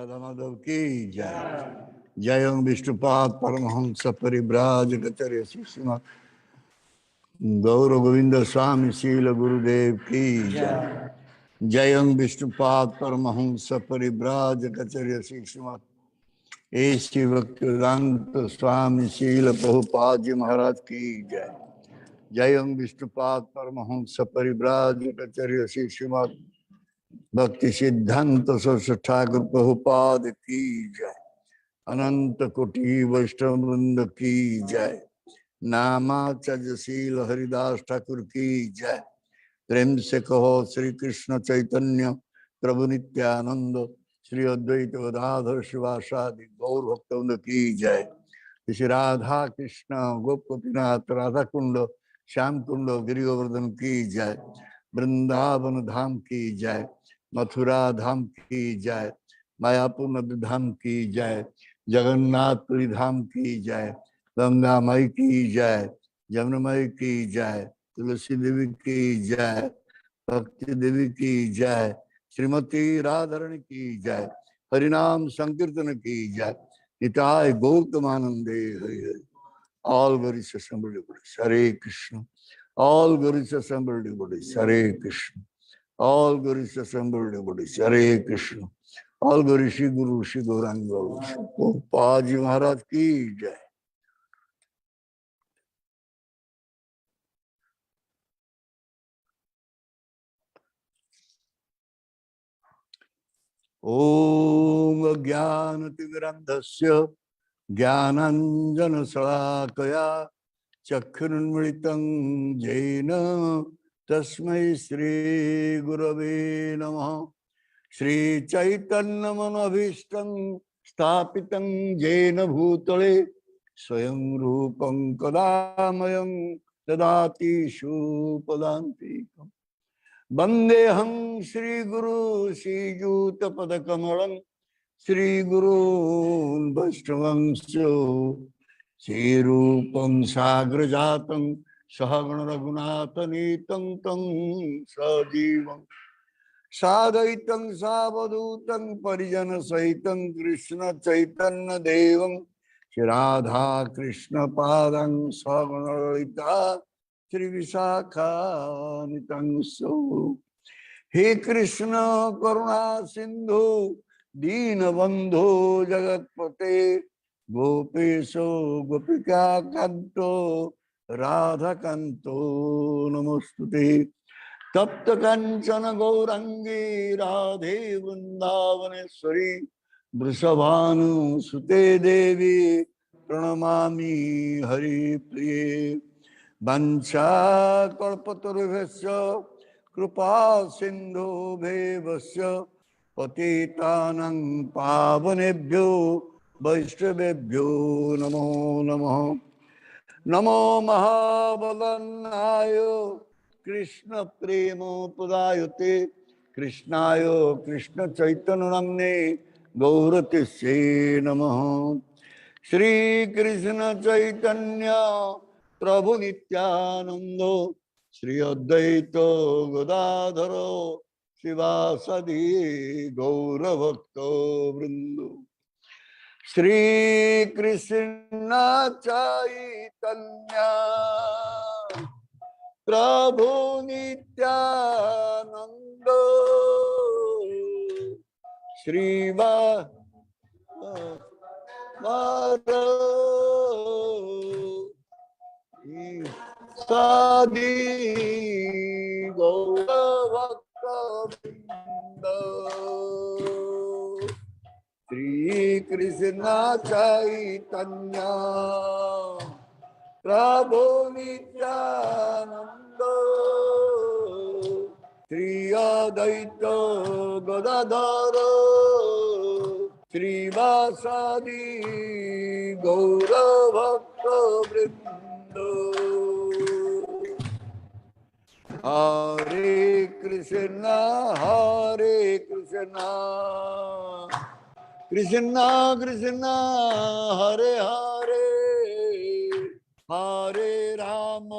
राधा माधव की जय। जय ओम विष्णुपाद परमहंस परिव्राजकचर्य शिष्य गौर गोविंद स्वामी शील गुरुदेव की जय। जय ओम विष्णुपाद परमहंस परिव्राजकचर्य शिष्य श्री भक्तिवेदांत स्वामी शील प्रभुपाद जी महाराज की जय। जय ओम विष्णुपाद परमहंस परिव्राजकचर्य शिष्य भक्ति सिद्धांत सरस्वती ठाकुर प्रभुपाद की जय। अनंत कोटि वैष्णव वृंद की जय। नामाचर्यशील हरिदास ठाकुर की जय। प्रेम से कहो श्री कृष्ण चैतन्य प्रभु नित्यानंद श्री अद्वैत गदाधर शिवासादि गौर भक्तवृंद की जय। श्री राधा कृष्ण गोप गोपीनाथ राधा कुंड श्याम कुंड गिरि गोवर्धन की जय। वृंदावन धाम की जय। मथुरा धाम की जय। मायापुर नद धाम की जय। जगन्नाथपुरी धाम की जय। गंगा मई की जय। जमुनामई की जय। तुलसी देवी की जय। भक्ति देवी की जय। श्रीमती राधारणी की जय। हरिनाम संकीर्तन की जय। Nitai गौतमानंदे Hari Hari. All glories assembled body. Hare Krishna. All glories assembled body. Hare Krishna. All glories assembled body. Hare Krishna. All glories Shri Guru Shri Gauranga Prabhupada Ji Maharaj की जय। ओम ज्ञानतिमिरन्धस्य ज्ञानाञ्जनशलाकया चक्षुरुन्मिलितं येन तस्मै श्रीगुरवे नमः। श्रीचैतन्यमनोभीष्टं स्थापितं येन भूतले स्वयं रूपं कदा मह्यं ददाति शुपदान्तिकम्। वन्देऽहं श्रीगुरु श्रीयुतपदकमलं श्रीगुरून् वैष्णवंशो श्रीरूपं साग्रजातं सहगण रघुनाथनीतं तं सजीवं साद्वैतं सावधूतं परिजनसहितं कृष्ण चैतन्य देवं श्री राधा कृष्ण पादं सहगण ललिता श्री विशाखानितं सो। हे कृष्ण करुणा सिंधु दीनबंधु जगतपते गोपेशो गोपिका कांतो राधा कांतो नमोस्तुते। तप्त कंचन गौरंगी राधे वृंदावनेश्वरी वृषभानुसुते देवी प्रणमामि हरिप्रिये। वंशाकल्पतरुभ्यश्च कृपा सिन्धुभ्यश्च पतितानां पावनेभ्यो वैष्णवेभ्यो नमो नमः। नमो महाबलनाय कृष्ण प्रेमोपदायते कृष्णाय कृष्ण चैतन्य नाम्ने गौरतिस्ये नमः। श्री कृष्ण चैतन्य प्रभु नित्यानंद श्री अद्वैत गदाधर शिवासदि गौरभक्त वृंद। श्री कृष्ण चैतन्य प्रभु नित्यानंद सादि गौरभक्तवृंद। श्री कृष्ण चैतन्य प्रभु नित्यानंद श्री अद्वैत गदाधर श्रीवासादि गौरभक्तवृंद। हरे Krishna Krishna Krishna Hare Hare Hare Ram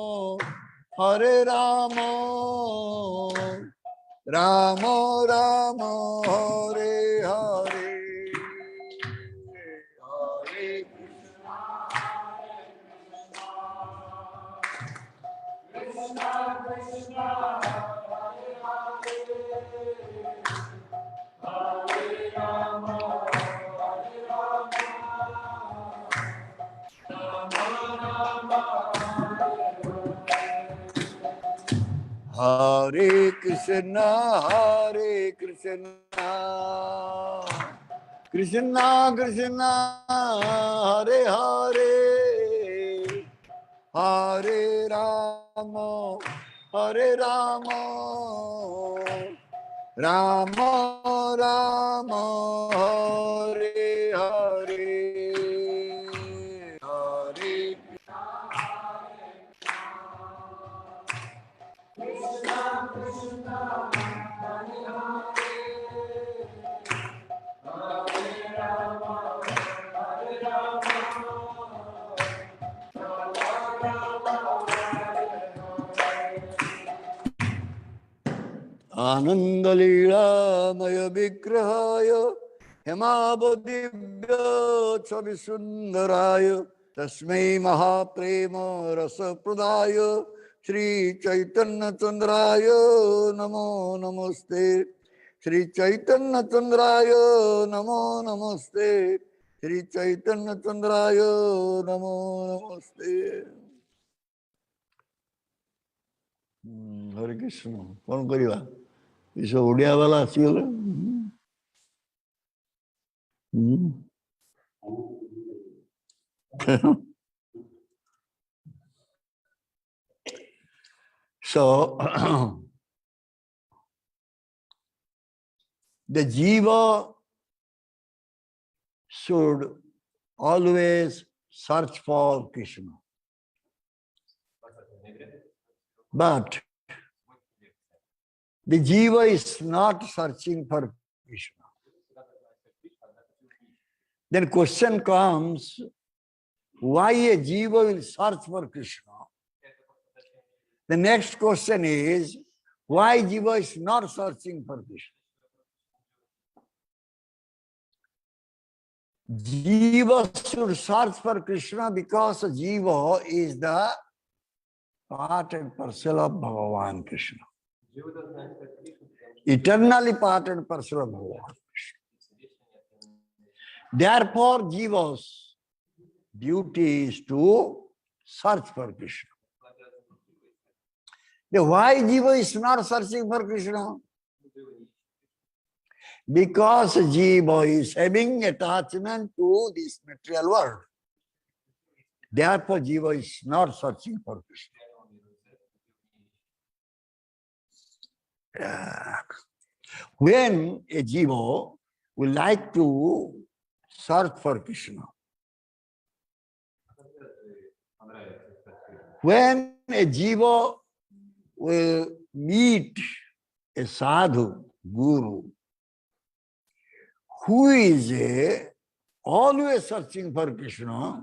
Ram Ram Hare Hare. Hare Krishna, Krishna Krishna, Hare Hare, Hare Rama, Hare Rama, Rama Rama, Hare Hare, Hare Ananda Leela Maya Vigrahaya Hemabodibya Chavisundaraya Tasmai Mahaprema Rasa Pradaya Shri Chaitanya Chandraya Namo Namaste Shri Chaitanya Chandraya Namo Namaste Shri Chaitanya Chandraya Namo Namaste. Hare Krishna. Kौन करिवा? इस ओडिया वाला आसीगला. So the Jiva should always search for Krishna. But the Jiva is not searching for Krishna. Then question comes, why a Jiva will search for Krishna? The next question is, why Jiva is not searching for Krishna? Jiva should search for Krishna because Jiva is the part and parcel of Bhagavan Krishna. Eternally part and parcel of Bhagavan Krishna. Therefore, Jiva's duty is to search for Krishna. Now, why Jiva is not searching for Krishna? Because Jiva is having attachment to this material world. Therefore, Jiva is not searching for Krishna. When a Jiva would like to search for Krishna, when a Jiva will meet a sadhu, guru, who is always searching for Krishna,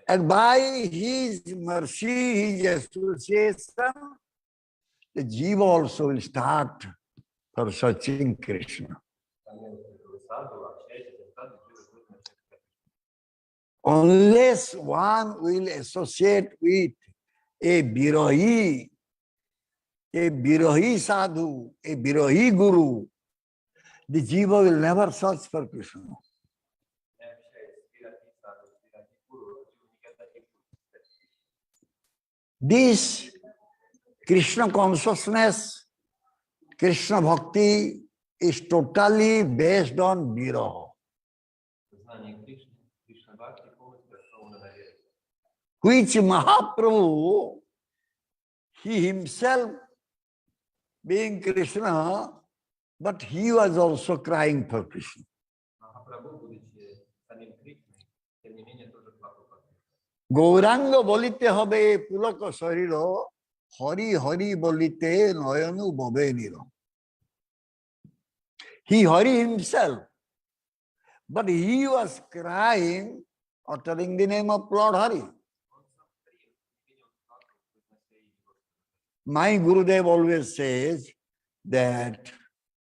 and by his mercy, his association, the Jiva also will start for searching Krishna. Unless one will associate with a Virahi sadhu, a Virahi guru, the Jiva will never search for Krishna. This Krishna consciousness, Krishna bhakti is totally based on Viraha, which Mahaprabhu, he himself being Krishna, but he was also crying for Krishna. Gauranga bolite hobe pulaka sariro, Hari Hari bolite noyanu bobe niro. He Hari himself, but he was crying, uttering the name of Lord Hari. My Gurudev always says that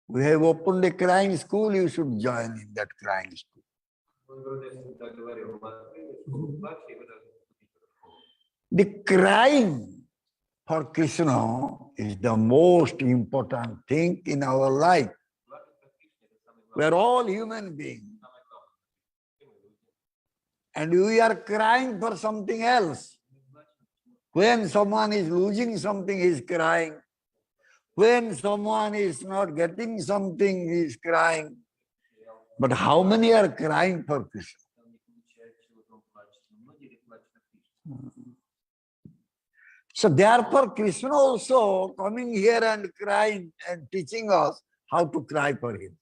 we have opened a crying school, you should join in that crying school. The crying for Krishna is the most important thing in our life. We are all human beings. And we are crying for something else, When someone is losing something, he is crying. When someone is not getting something, he is crying. But how many are crying for Krishna? So therefore, Krishna also coming here and crying and teaching us how to cry for him.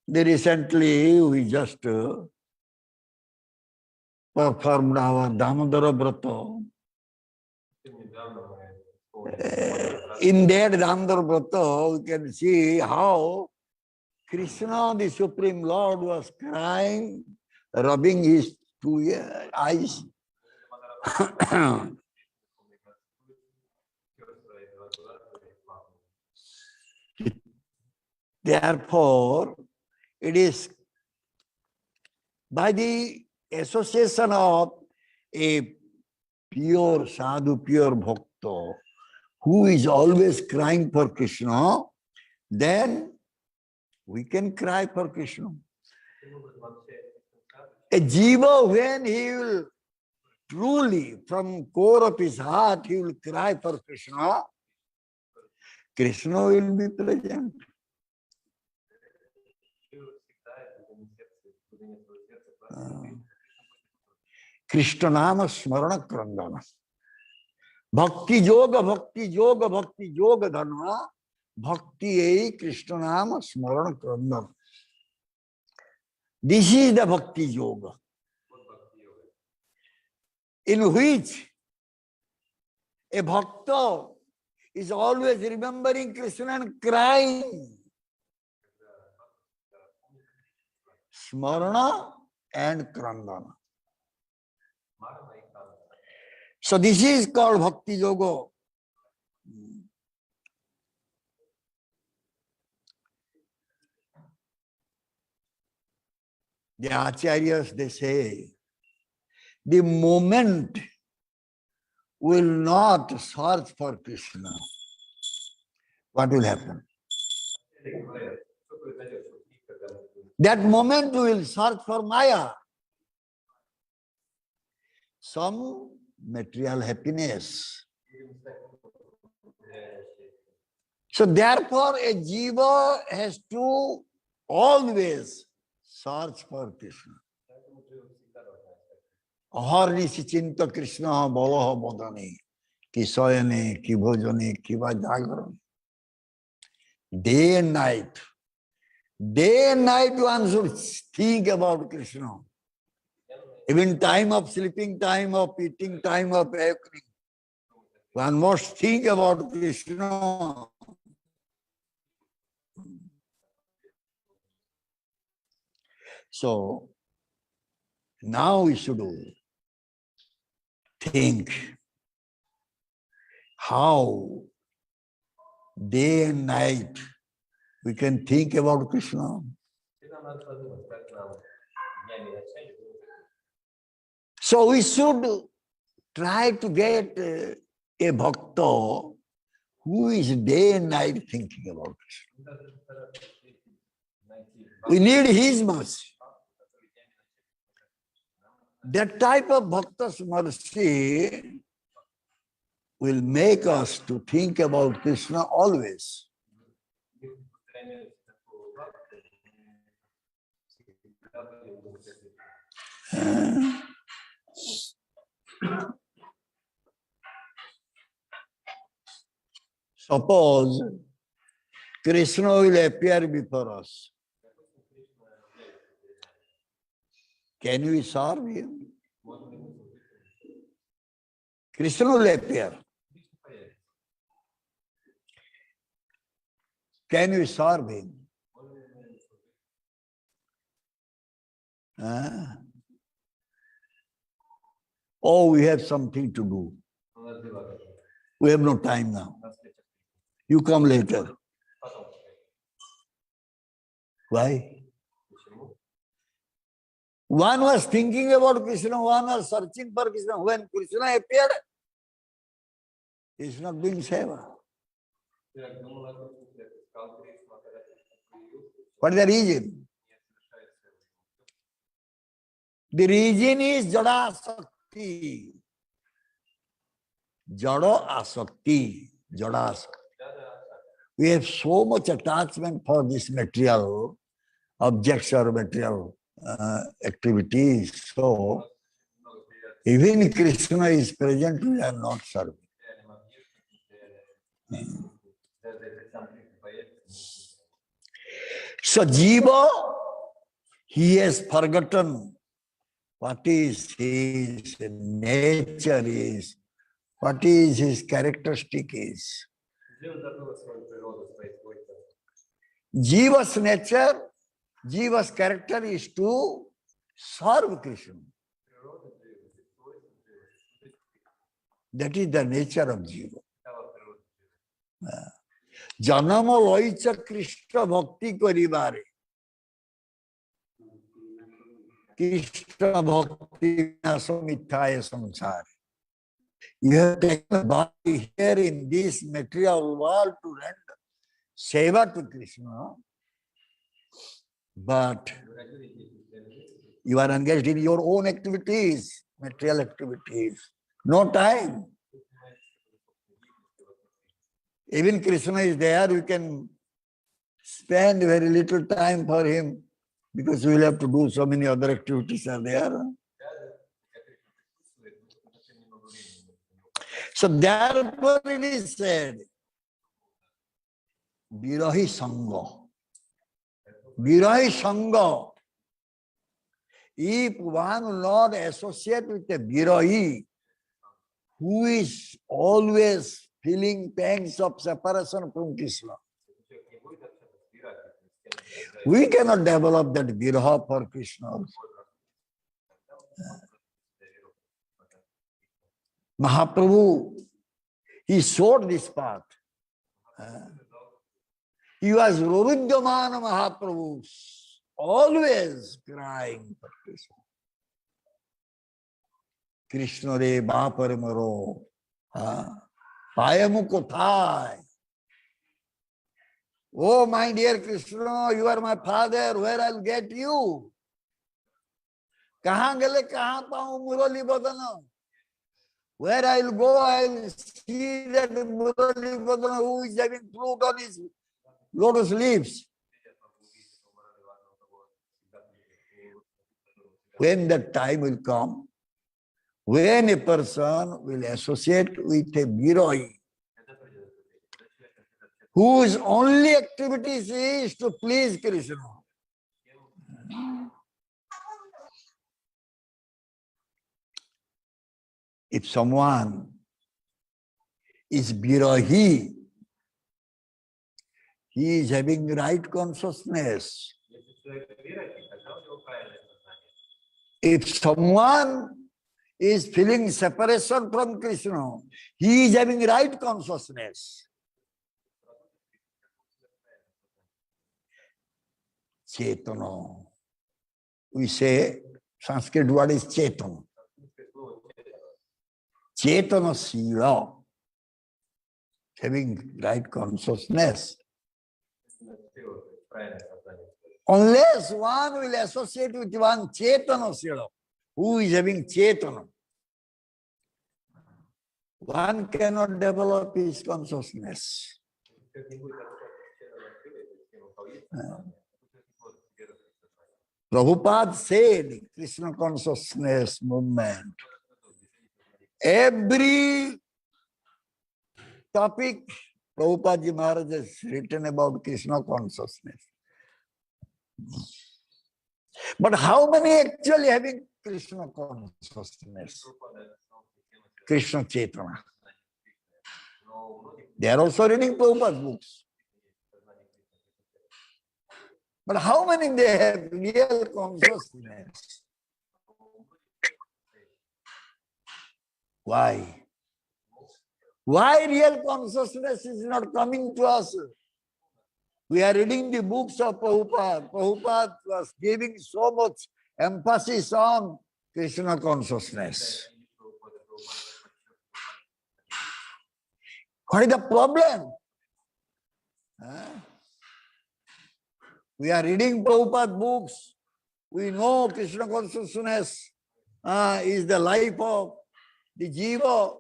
Recently, we just performed our Damodara Brata. In that Damodara Brata, we can see how Krishna, the Supreme Lord, was crying, rubbing his two eyes. Therefore, it is by the association of a pure sadhu, pure bhakta, who is always crying for Krishna, then we can cry for Krishna. A jiva, when he will truly, from core of his heart, he will cry for Krishna, Krishna will be present. Krishna nama smarana krandana. Bhakti yoga dhanva. Bhakti ei Krishna nama smarana krandana. This is the bhakti yoga, in which a bhakta is always remembering Krishna and crying. Smarana and krandana. So this is called bhakti yoga. The acharyas, they say, the moment will not search for Krishna, what will happen? That moment will search for Maya, some material happiness. So therefore, a jiva has to always search for Krishna. Aharnisi chinta Krishna balaha bodhani, ki soyane, ki bhojane, ki vajagarane. Day and night one should think about Krishna. Even time of sleeping, time of eating, time of awakening, one must think about Krishna. So now we should think how day and night we can think about Krishna. So we should try to get a bhakta who is day and night thinking about Krishna. We need his mercy. That type of bhakta's mercy will make us to think about Krishna always. Suppose Krishna will appear before us. Can we serve him? Krishna will appear. Can we serve him? Oh, we have something to do. We have no time now. You come later. Why? One was thinking about Krishna, one was searching for Krishna. When Krishna appeared, he is not doing seva. What is the reason? The reason is Jada Sakti. asakti. Jada asakti. Jada asakti. We have so much attachment for this material, objects or material activities. So, even Krishna is present, we are not serving. So, Jiva, he has forgotten what is his nature is, what is his characteristic is. Jiva's nature, Jiva's character is to serve Krishna. That is the nature of Jiva. Janama loicha Krishna bhakti karibare. Krishna bhakti nasamithaya samsara. You have taken a body here in this material world to render seva to Krishna, but you are engaged in your own activities, material activities. No time. Even Krishna is there, we can spend very little time for him because we will have to do so many other activities are there. So therefore it is said, Virahi Sangha. Virahi Sangha. If one will not associate with a Virahi, who is always feeling pangs of separation from Krishna, we cannot develop that Viraha for Krishna. Mahaprabhu, he showed this path. He was Ruruddhamana Mahaprabhu, always crying for Krishna. Krishna re Bapare Maro, Payamuko Thai. Oh, my dear Krishna, you are my father, where I'll get you? Kahan gale, kahan paun Murali Badana? Where I'll go, I'll see that Murali Badana who is having fruit on his lotus leaves. When that time will come, when a person will associate with a Virahi, whose only activity is to please Krishna. If someone is Virahi, he is having right consciousness. If someone is feeling separation from Krishna, he is having right consciousness. Chetana. We say, Sanskrit word is Chetana. Chetana Sila. Having right consciousness. Unless one will associate with one Chetana Sila, who is having Chetana, one cannot develop his consciousness. Prabhupada said, Krishna consciousness movement. Every topic Prabhupada Ji Maharaj has written about Krishna consciousness. But how many actually having Krishna consciousness? Krishna Chaitanya. They are also reading Prabhupada's books. But how many they have real consciousness? Why? Why real consciousness is not coming to us? We are reading the books of Prabhupada. Prabhupada was giving so much emphasis on Krishna consciousness. What is the problem? We are reading Prabhupada books. We know Krishna consciousness. is the life of the Jiva.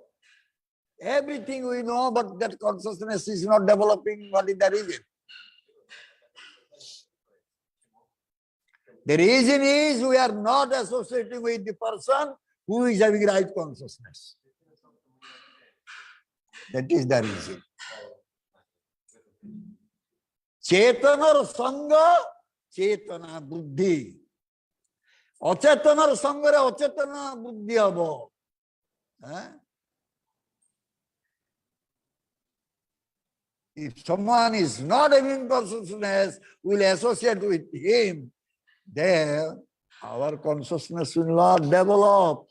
Everything we know, but that consciousness is not developing. What is the reason? The reason is we are not associating with the person who is having right consciousness. That is the reason. Chetanar sanga, chetana buddhi. Achetanar sangare achetana buddhi abo. If someone is not having consciousness, we will associate with him, then our consciousness will not develop.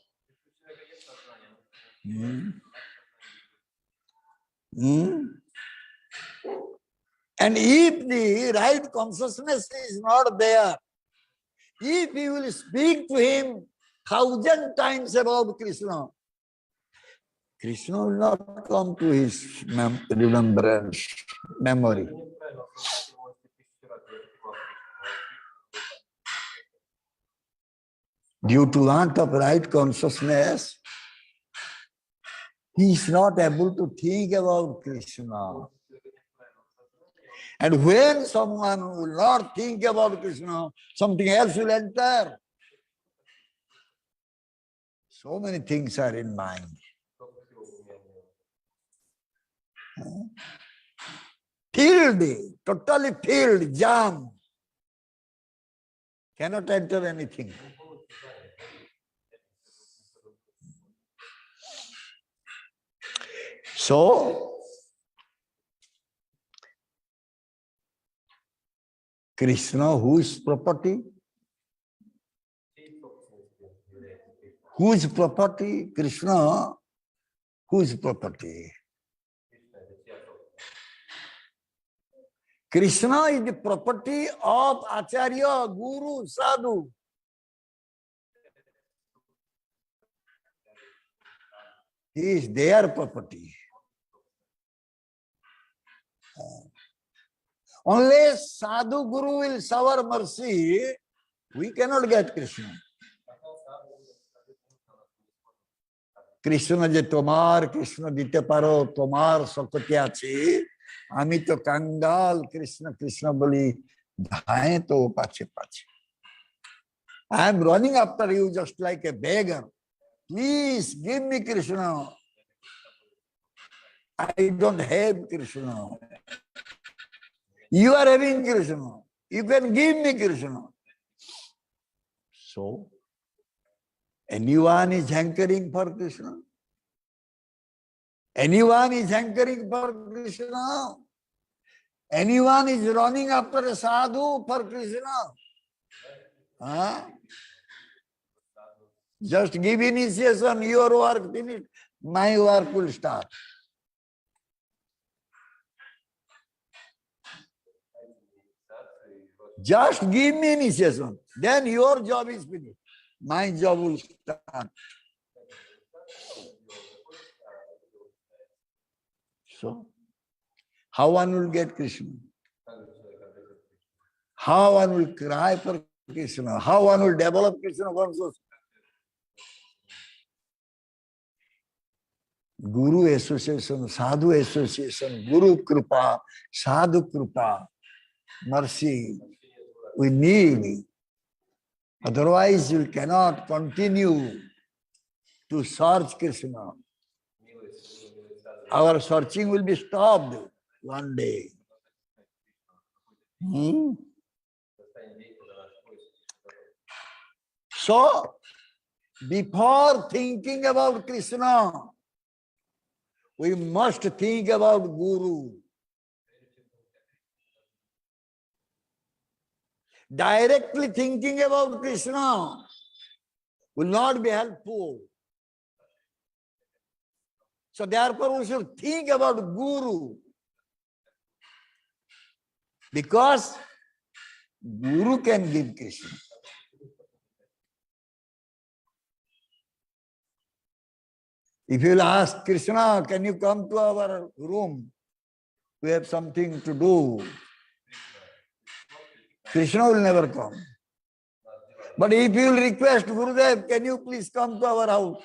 And if the right consciousness is not there, if you will speak to him 1,000 times about Krishna, Krishna will not come to his remembrance, memory. Due to lack of right consciousness, he is not able to think about Krishna. And when someone will not think about Krishna, something else will enter. So many things are in mind. Filled, totally filled, jam. Cannot enter anything. So, Krishna, whose property? Whose property? Krishna, whose property? Krishna is the property of Acharya, Guru, Sadhu. He is their property. Unless Sadhu Guru will shower mercy, we cannot get Krishna. Krishna je tomar, Krishna dite paro, tomar sakati ache. Ami to kangal, Krishna, Krishna boli, dhaye to pache pache. I am running after you just like a beggar. Please give me Krishna. I don't have Krishna. You are having Krishna. You can give me Krishna. So, anyone is hankering for Krishna? Anyone is hankering for Krishna? Anyone is running after a sadhu for Krishna? Just give initiation, your work finished, my work will start. Just give me initiation, then your job is finished. My job will start. So, how one will get Krishna? How one will cry for Krishna? How one will develop Krishna consciousness? Guru association, Sadhu association, Guru Kripa, Sadhu Kripa, mercy, we need. Otherwise, we cannot continue to search Krishna. Our searching will be stopped one day. So, before thinking about Krishna, we must think about Guru. Directly thinking about Krishna will not be helpful. So therefore we should think about Guru. Because Guru can give Krishna. If you will ask Krishna, can you come to our room? We have something to do. Krishna will never come. But if you will request Gurudev, can you please come to our house?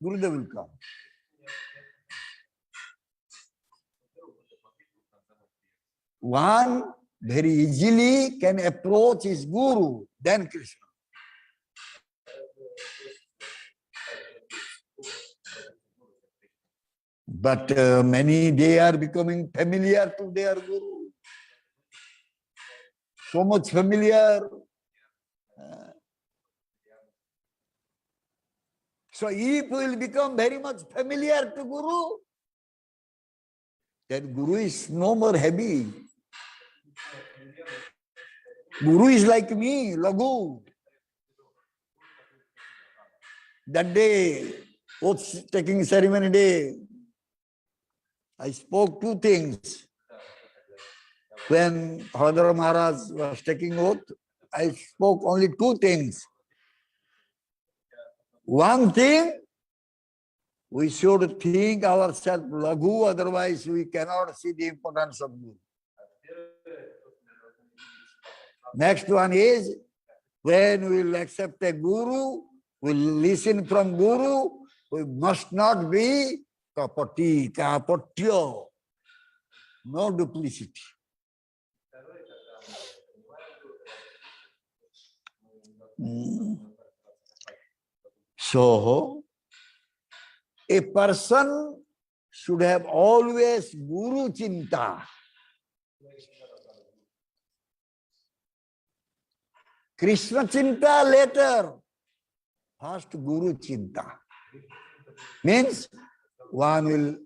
Gurudev will come. One very easily can approach his Guru, then Krishna. But many, they are becoming familiar to their Guru. So much familiar. So if we will become very much familiar to Guru, then Guru is no more heavy. Guru is like me, Lagu. That day, oath-taking ceremony day, I spoke two things. When Hadra Maharaj was taking oath, I spoke only two things. One thing, we should think ourselves Lagu, otherwise we cannot see the importance of Guru. Next one is, when we will accept a Guru, we will listen from Guru, we must not be kapati, kapatyo, no duplicity. So, a person should have always Guru Chinta. Krishna Chinta later. First Guru Chinta. Means one will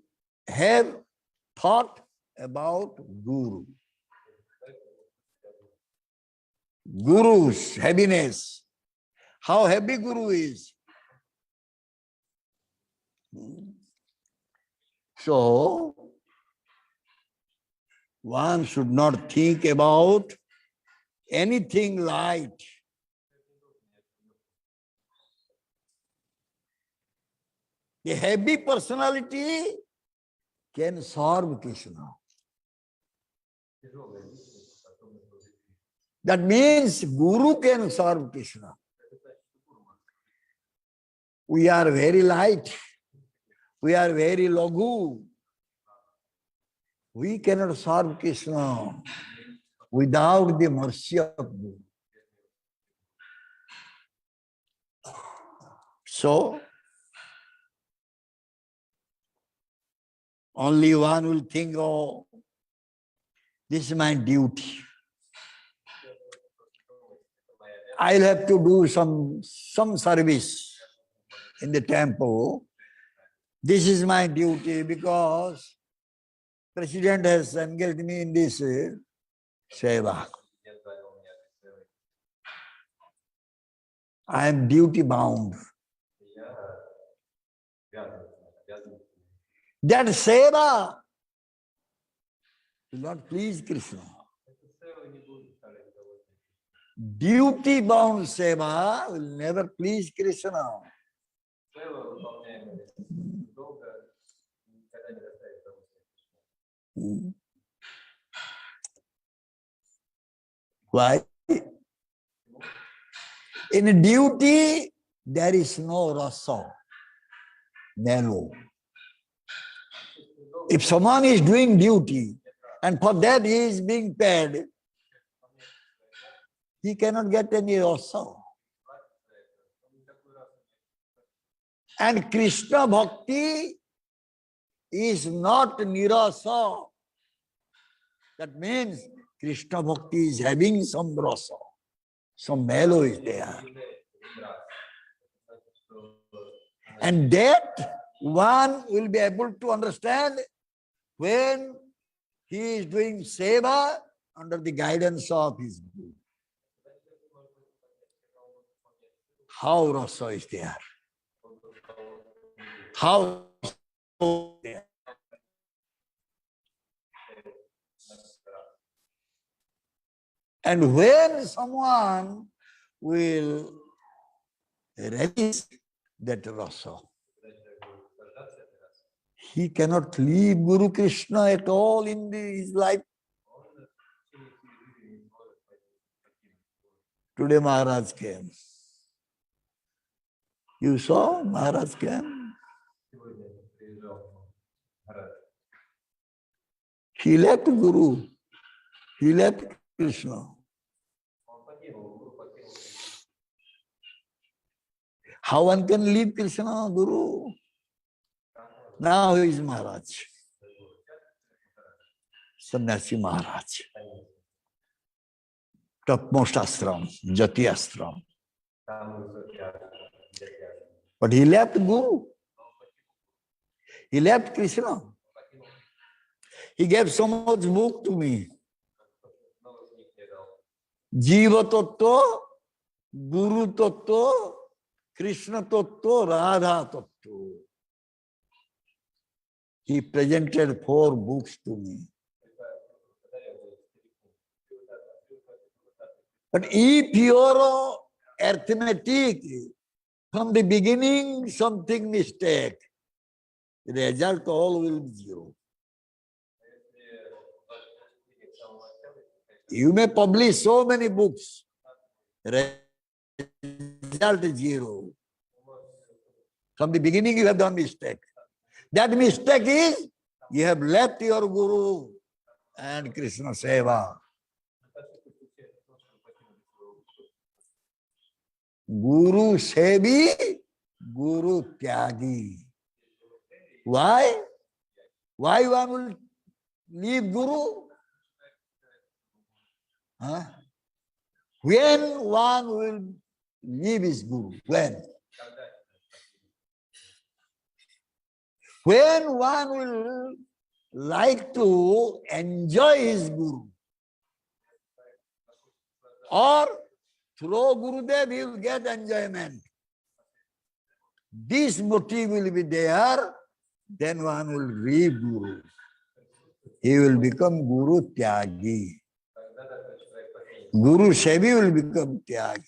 have thought about Guru. Guru's heaviness. How heavy Guru is. So, one should not think about anything light. A heavy personality can serve Krishna. That means Guru can serve Krishna. We are very light. We are very lagu. We cannot serve Krishna without the mercy of Guru. So, only one will think, oh, this is my duty. I'll have to do some service in the temple. This is my duty because President has engaged me in this seva. I am duty bound. That seva will not please Krishna. Duty bound seva will never please Krishna. Why? In duty, there is no rasa, mellow. If someone is doing duty, and for that he is being paid, he cannot get any rasa. And Krishna Bhakti is not nirasa. That means Krishna Bhakti is having some rasa, some mellow is there. And that one will be able to understand when he is doing seva under the guidance of his Guru. How rasa is there? How there? And when someone will resist that rasa, he cannot leave Guru Krishna at all in his life. Today Maharaj came. You saw Maharaj came? He left Guru. He left Krishna. How one can leave Krishna, Guru? Now he is Maharaj. Sannyasi Maharaj. Topmost ashram, Jati ashram. But he left Guru. He left Krishna. He gave so much book to me. Jiva Tattva, Guru Tattva, Krishna Tattva, Radha Tattva. He presented 4 books to me. But if your arithmetic, from the beginning something mistake, the result all will be 0. You may publish so many books, result is 0. From the beginning you have done mistake. That mistake is, you have left your Guru and Krishna Seva. Guru Sevi, Guru Tyagi. Why? Why one will leave Guru? Huh? When one will leave his Guru? When? When one will like to enjoy his Guru, or through Gurudev he will get enjoyment. This motive will be there, then one will leave Guru. He will become Guru Tyagi. Guru Sevi will become Tyagi.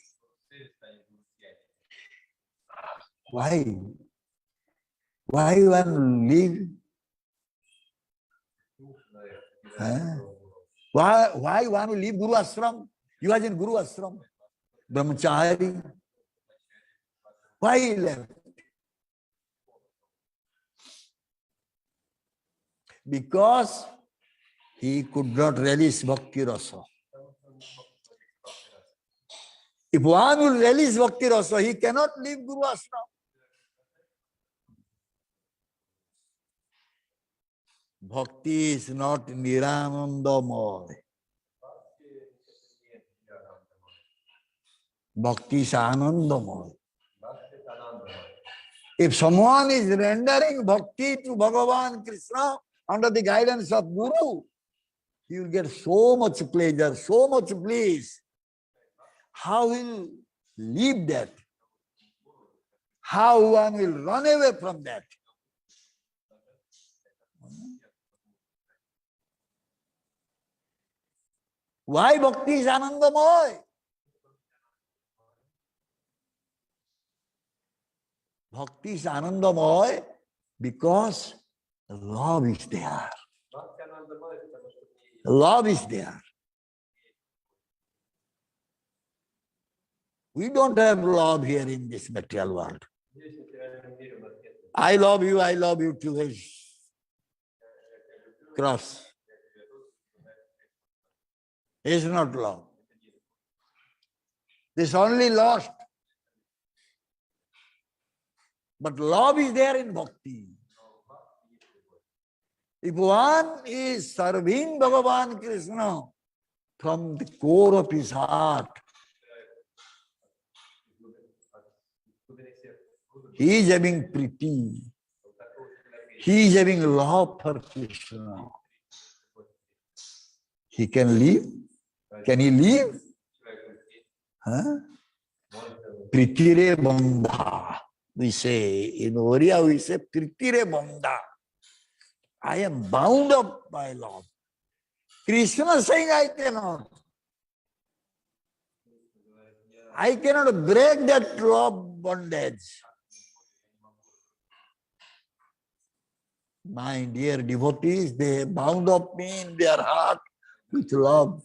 Why? Why one leave? Huh? Why one will leave Guru Ashram? You was in Guru Ashram, Brahmachari. Why he left? Because he could not relish Bhakti Rasa. If one will relish Bhakti Rasa, he cannot leave Guru Ashram. Bhakti is not Niranandamoy. Bhakti is Anandamoy. If someone is rendering bhakti to Bhagavan Krishna under the guidance of Guru, he will get so much pleasure, so much bliss. How will leave that? How one will run away from that? Why bhakti is Anandamoy? Bhakti is Anandamoy because love is there. Love is there. We don't have love here in this material world. I love you to his cross. It's not love. This only lost. But love is there in bhakti. If one is serving Bhagavan Krishna from the core of his heart, he is having priti. He is having love for Krishna. He can leave. Can he leave? Huh? Pritire bandha. We say, in Oriya we say, Pritire bandha. I am bound up by love. Krishna saying, I cannot. I cannot break that love bondage. My dear devotees, they bound up me in their heart with love.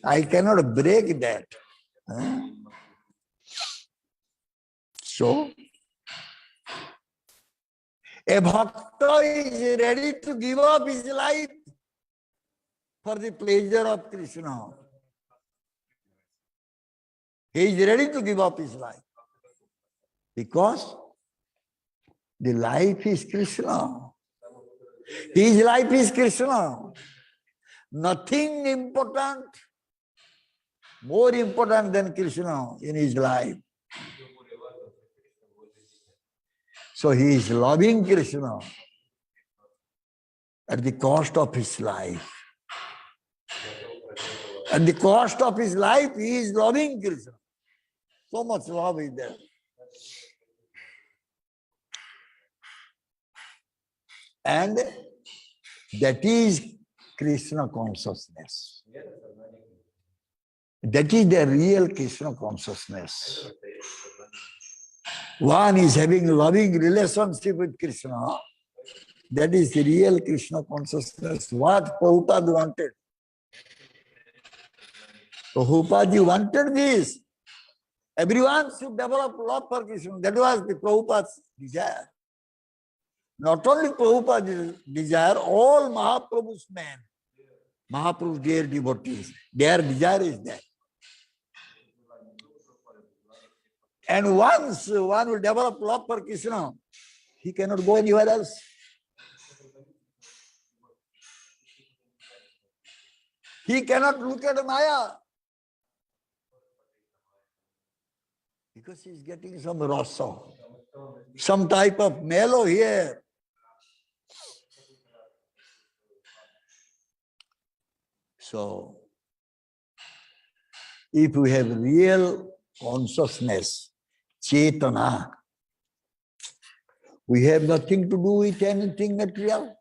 I cannot break that. Huh? So, a bhakta is ready to give up his life for the pleasure of Krishna. He is ready to give up his life because the life is Krishna. His life is Krishna. Nothing important, more important than Krishna in his life. So he is loving Krishna at the cost of his life. At the cost of his life, he is loving Krishna. So much love is there. And that is Krishna consciousness. That is the real Krishna consciousness. One is having loving relationship with Krishna. That is the real Krishna consciousness. What Prabhupada wanted. Prabhupada wanted this. Everyone should develop love for Krishna. That was the Prabhupada's desire. Not only Prabhupada's desire, all Mahaprabhu's men, Mahaprabhu's dear devotees, their desire is that. And once one will develop love for Krishna, he cannot go anywhere else. He cannot look at Maya because he is getting some rasa, some type of mellow here. So, if we have real consciousness, Chetana, we have nothing to do with anything material.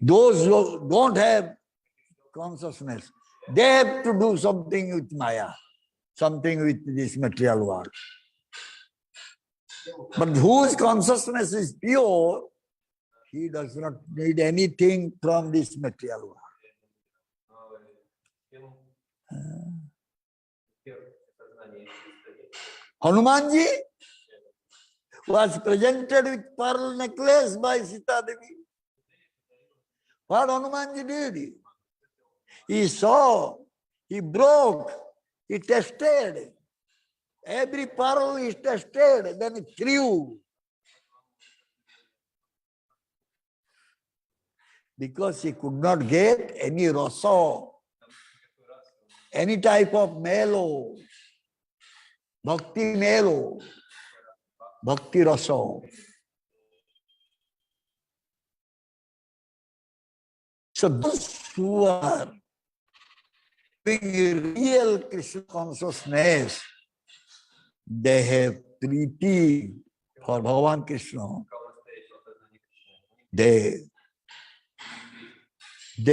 Those who don't have consciousness, they have to do something with Maya, something with this material world. But whose consciousness is pure, he does not need anything from this material world. Hanumanji was presented with pearl necklace by Sita Devi. What Hanumanji did? He saw, he broke, he tested. Every pearl is tested, then he threw. Because he could not get any rasa, any type of mellow, bhakti mellow, bhakti rasa. So those who are having real Krishna consciousness, they have preeti for Bhagavan Krishna. They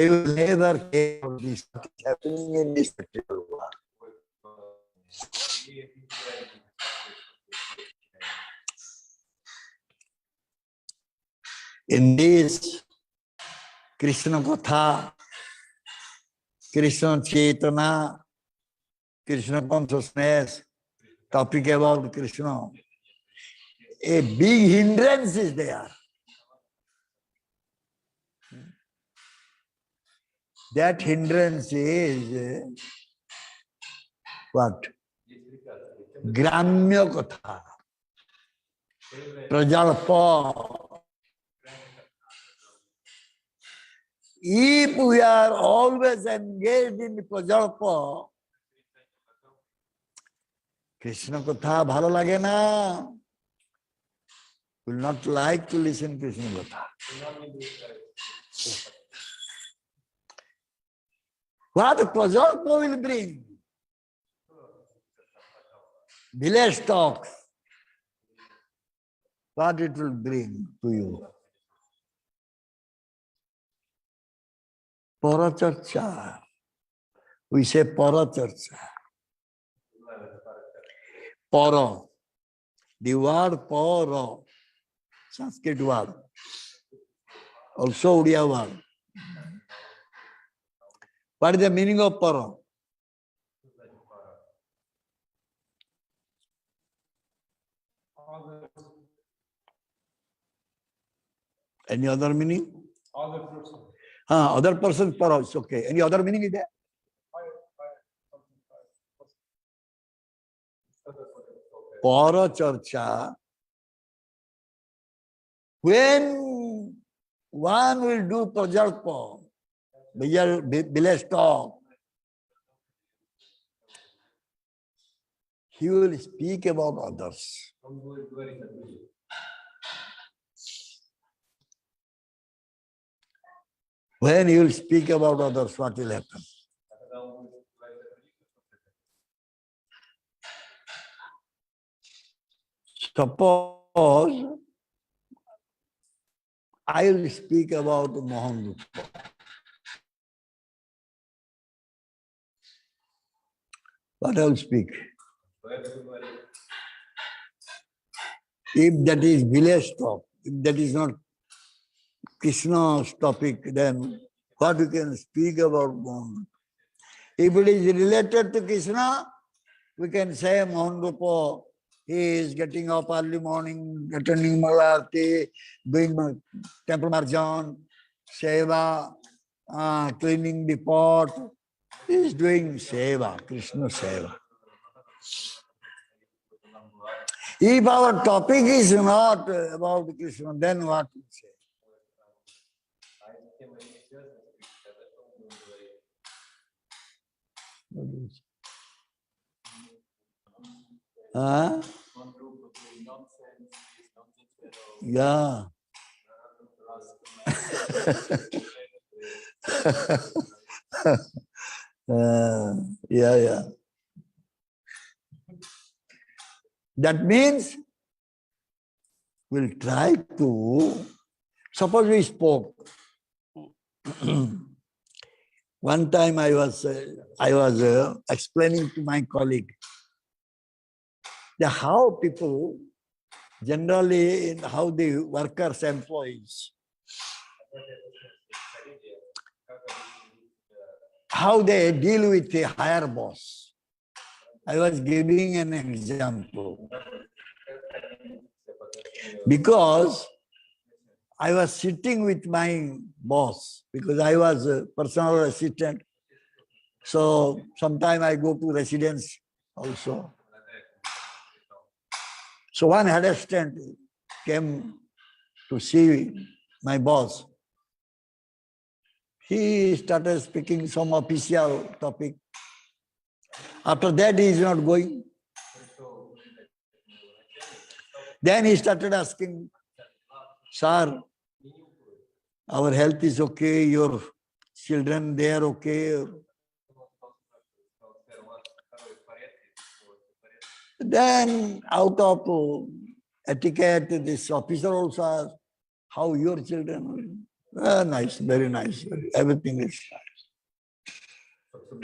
will never care about this happening in this material world. In this Krishna Katha, Krishna Chetana, Krishna consciousness, topic about Krishna, a big hindrance is there. That hindrance is what? Gramya Katha, Prajalpa. If we are always engaged in Prajalpa, Krishna Katha bhalo lage na. Will not like to listen to Krishna Katha. What Prajalpa will bring? Village talk. What it will bring to you? Paracharcha. We say paracharcha. Para. The word para. Sanskrit word. Also Uriya word. What is the meaning of para? Any other meaning? Other person. Other person para, it's okay. Any other meaning is there? Para charcha. When one will do prajalpa, village talk, he will speak about others. When he will speak about others, what will happen? Suppose I will speak about Mohan. What I will speak? If that is village talk, if that is not Krishna's topic, then what we can speak about Mohan? If it is related to Krishna, we can say Mohan Rupa, he is getting up early morning, attending Malarti, doing temple marjan, seva, cleaning the pot. He is doing seva, Krishna seva. If our topic is not about Krishna, then what we say? Huh? Yeah. Yeah. That means we'll try to, suppose we spoke. One time I was explaining to my colleague how people generally, how the workers, employees, how they deal with the higher boss. I was giving an example. Because I was sitting with my boss, because I was a personal assistant. So sometimes I go to residence also. So one head assistant came to see my boss. He started speaking some official topic. After that, he is not going. Then he started asking, sir, our health is okay, your children, they are okay. Then out of etiquette, this officer also asked, how your children? Nice, very nice. Everything is nice.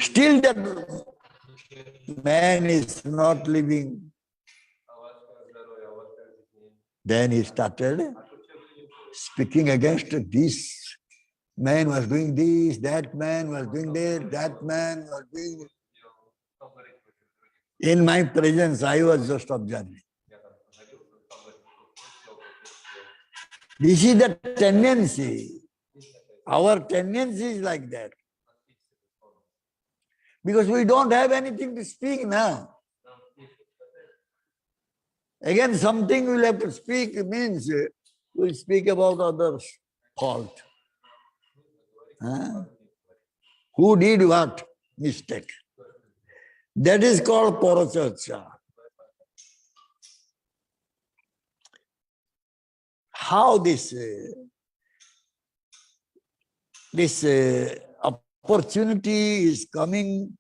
Still that man is not living. Then he started speaking against this. Man was doing this, that man was doing that man was doing this. In my presence, I was just observing. This is the tendency. Our tendency is like that. Because we don't have anything to speak now. Again, something we'll have to speak means we'll speak about others' fault. Who did what mistake? That is called paracharcha. How this opportunity is coming,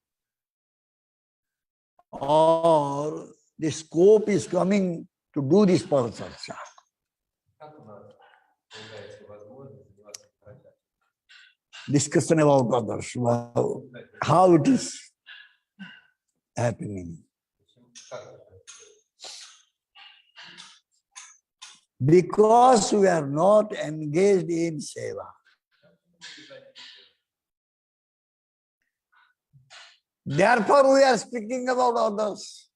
or the scope is coming to do this paracharcha. Discussion about others, how it is happening. Because we are not engaged in seva. Therefore, we are speaking about others.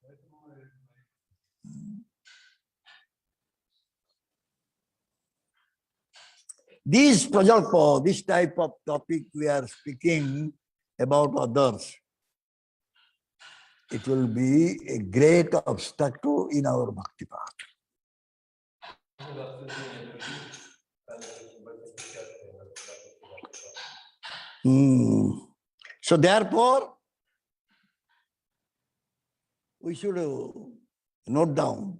This prajalpa, this type of topic we are speaking about others, it will be a great obstacle in our bhakti path. So therefore, we should note down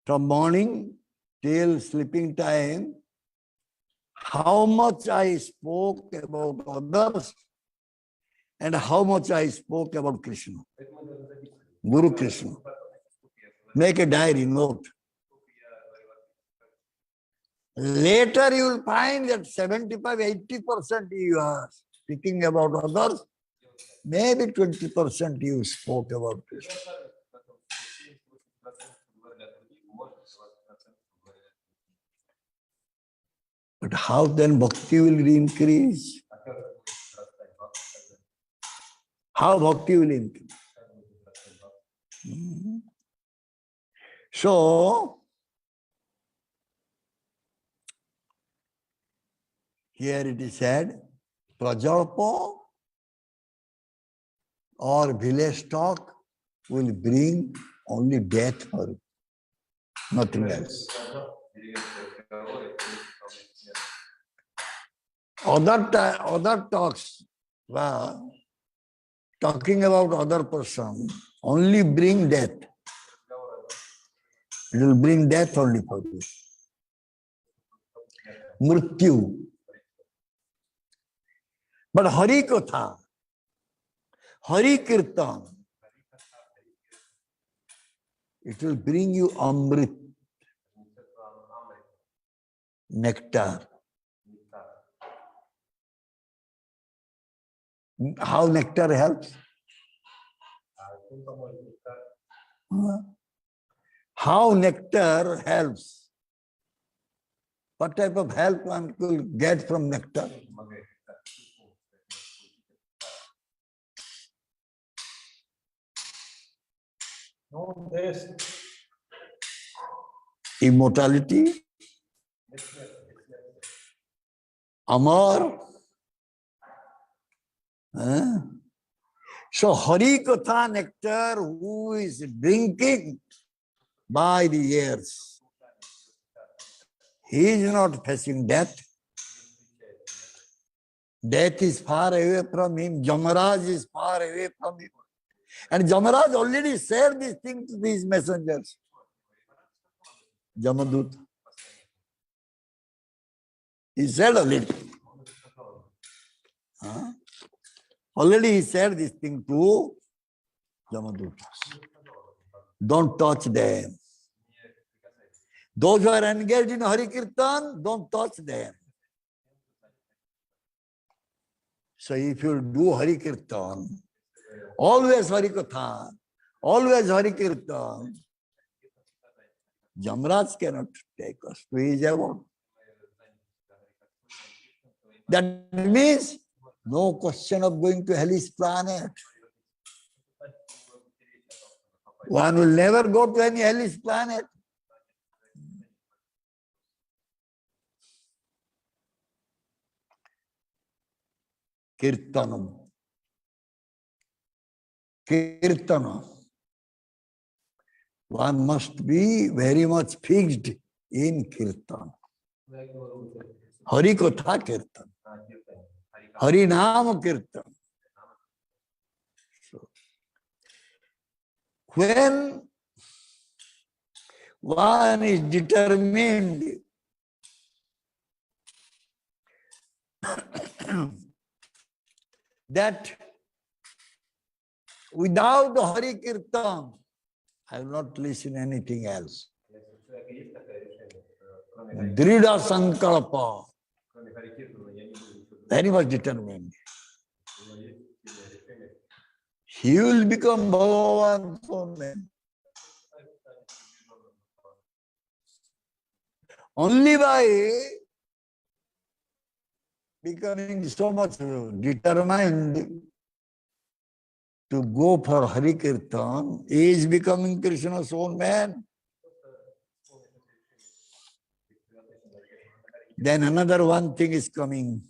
from morning till sleeping time how much I spoke about others and how much I spoke about Krishna, Guru Krishna. Make a diary note. Later you will find that 75-80% you are speaking about others, maybe 20% you spoke about Krishna. But how then bhakti will increase? How bhakti will increase? So, here it is said, prajalpa or village talk will bring only death for you, nothing else. Other talks, talking about other person, only bring death. It will bring death only for you. Mrityu. But Hari Katha, Hari Kirtan, it will bring you Amrit, nectar. How nectar helps? How nectar helps? What type of help one could get from nectar? Immortality, Amar. So Hari Katha nectar, who is drinking by the years, he is not facing death. Death is far away from him. Jamaraj is far away from him. And Jamaraj already said these things to these messengers. Jamadut. He said already. Already he said this thing to Jamadutas. Don't touch them. Those who are engaged in Hari Kirtan, don't touch them. So if you do Hari Kirtan, always Hari Katha, always Hari Kirtan, Jamraj cannot take us to his abode. That means no question of going to hellish planet. One will never go to any hellish planet. Kirtanam. Kirtana. One must be very much fixed in Kirtan. Hari Katha Kirtan. Hari Nam Kirtan. So, when one is determined that without the Hari Kirtan, I will not listen anything else. Drida Sankalpa. Very much determined. He will become Bhagavan's own man. Only by becoming so much determined to go for Hari Kirtan, he is becoming Krishna's own man. Then another one thing is coming.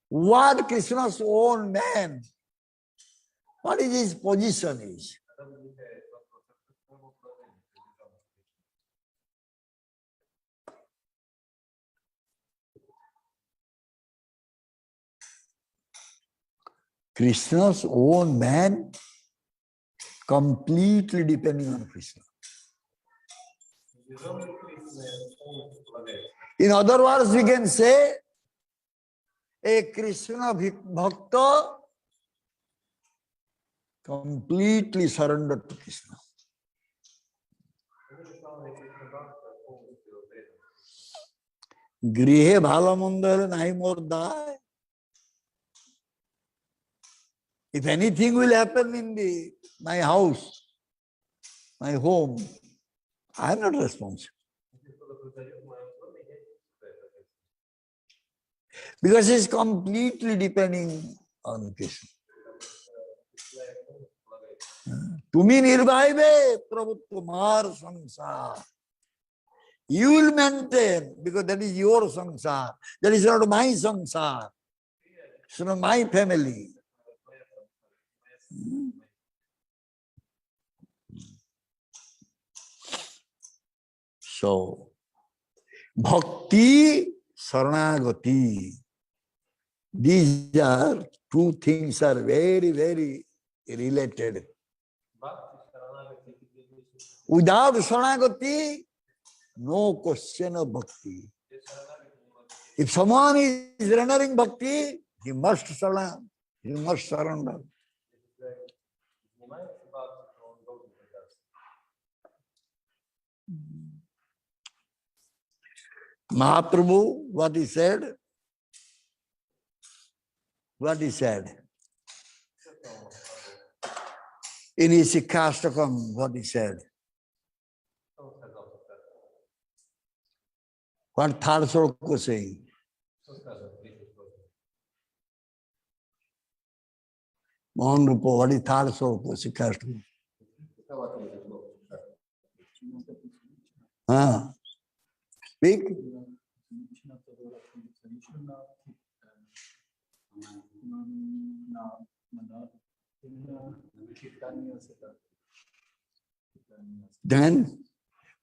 What Krishna's own man, what is his position is? Krishna's own man completely depending on Krishna. In other words, we can say a Krishna Bhakta completely surrendered to Krishna. Grihe bhala mandala nahi more die. If anything will happen in my house, my home, I am not responsible. Because he is completely depending on Krishna. Tumi nirbhaive prabhu tumar samsar. You will maintain because that is your samsar. That is not my samsar. It's not my family. So, bhakti, saranagati. These are two things are very, very related. Without saranagati, no question of bhakti. If someone is rendering bhakti, he must surrender. He must surrender. Mahaprabhu, what he said? What he said? In his Sikastakam, what he said? What third sloka was saying? Mohan Rupa, what is third sloka Sikastakam? Speak. Then,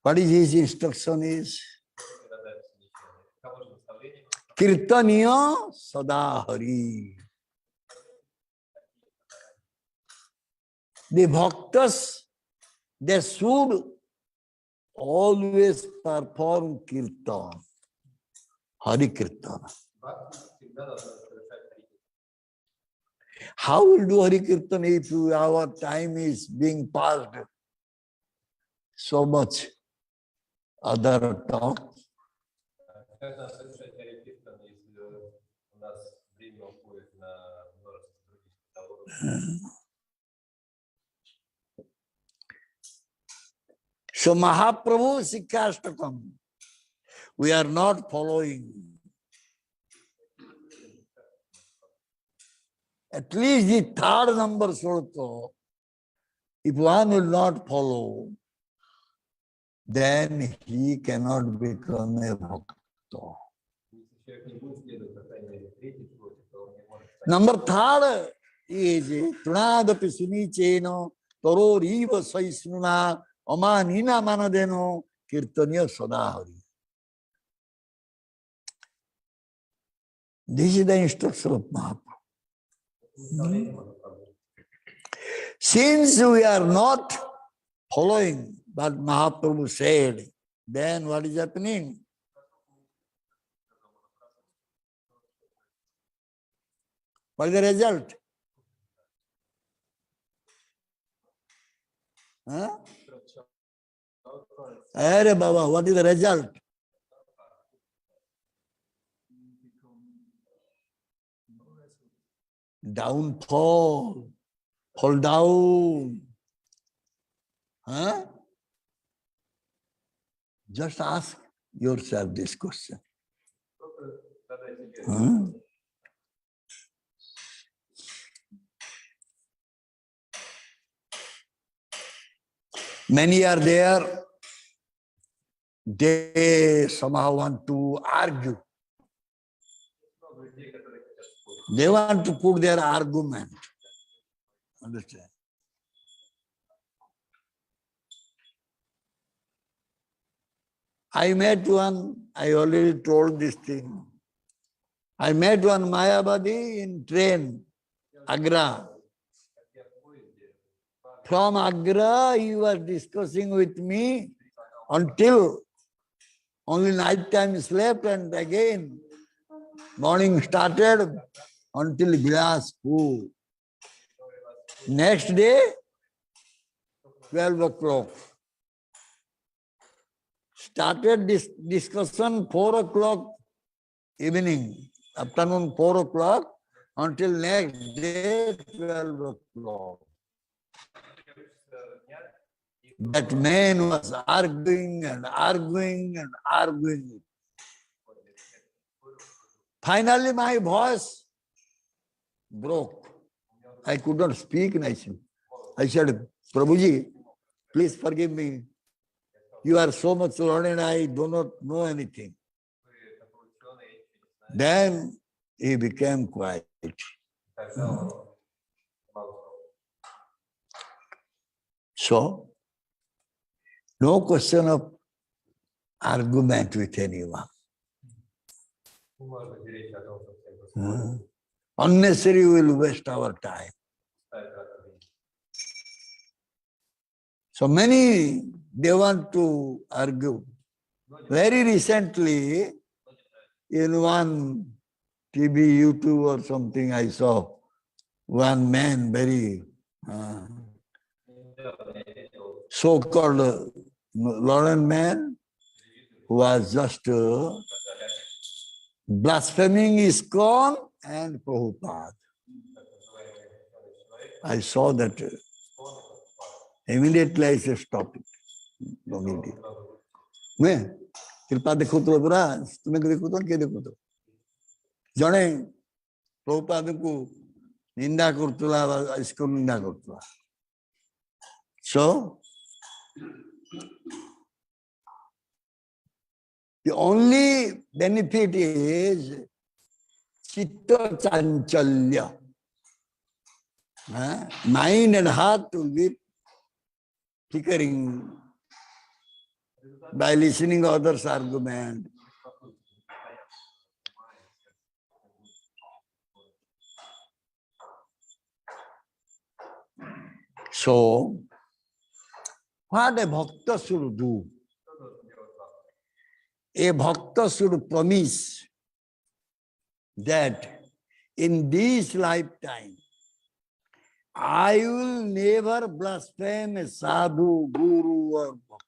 what is his instruction is? Kirtaniya sadahari. The bhaktas, they should always perform kirtan, Hari Kirtan. How will do Hari Kirtan if our time is being passed so much other talk? So Mahaprabhu Sikastakam, we are not following. At least the third number sloka, if one will not follow, then he cannot become a bhakta. Number third is Tunadapi Sunicheno Toro Riva Saisnuna Amanina Manadeno Kirtanya Sadahari. This is the instruction of Mahaprabhu. Since we are not following what Mahaprabhu said, then what is happening? What is the result? Hey Baba, what is the result? Downfall, fall down. Just ask yourself this question. Many are there they somehow want to argue. They want to put their argument. Understand? I met one, I already told this thing. I met one Mayavadi in train, Agra. From Agra, he was discussing with me until only night time is left, and again morning started until Bilaspur. Next day, 12 o'clock. Started this discussion 4 o'clock evening, afternoon 4 o'clock, until next day 12 o'clock. That man was arguing and arguing and arguing. Finally, my voice broke. I could not speak nicely. I said, Prabhuji, please forgive me. You are so much learned, I do not know anything. Then he became quiet. So, no question of argument with anyone. Unnecessary, we will waste our time. So many, they want to argue. Very recently, in one TV, YouTube or something, I saw one man, very so-called learned man, who was just blaspheming ISKCON and Prabhupada. I saw that. Immediately I said, stop it. No need it. मैं कृपा देखो तो पूरा तुम्हें देखो तो क्या देखो तो जने प्रभुपाद को निंदा करतुला इसको निंदा करतुला. So the only benefit is chitta chanchalya. Mind and heart will be flickering by listening to others' argument. So, what a bhakta should do? A bhakta should promise that in this lifetime, I will never blaspheme a sadhu, guru, or bhakta.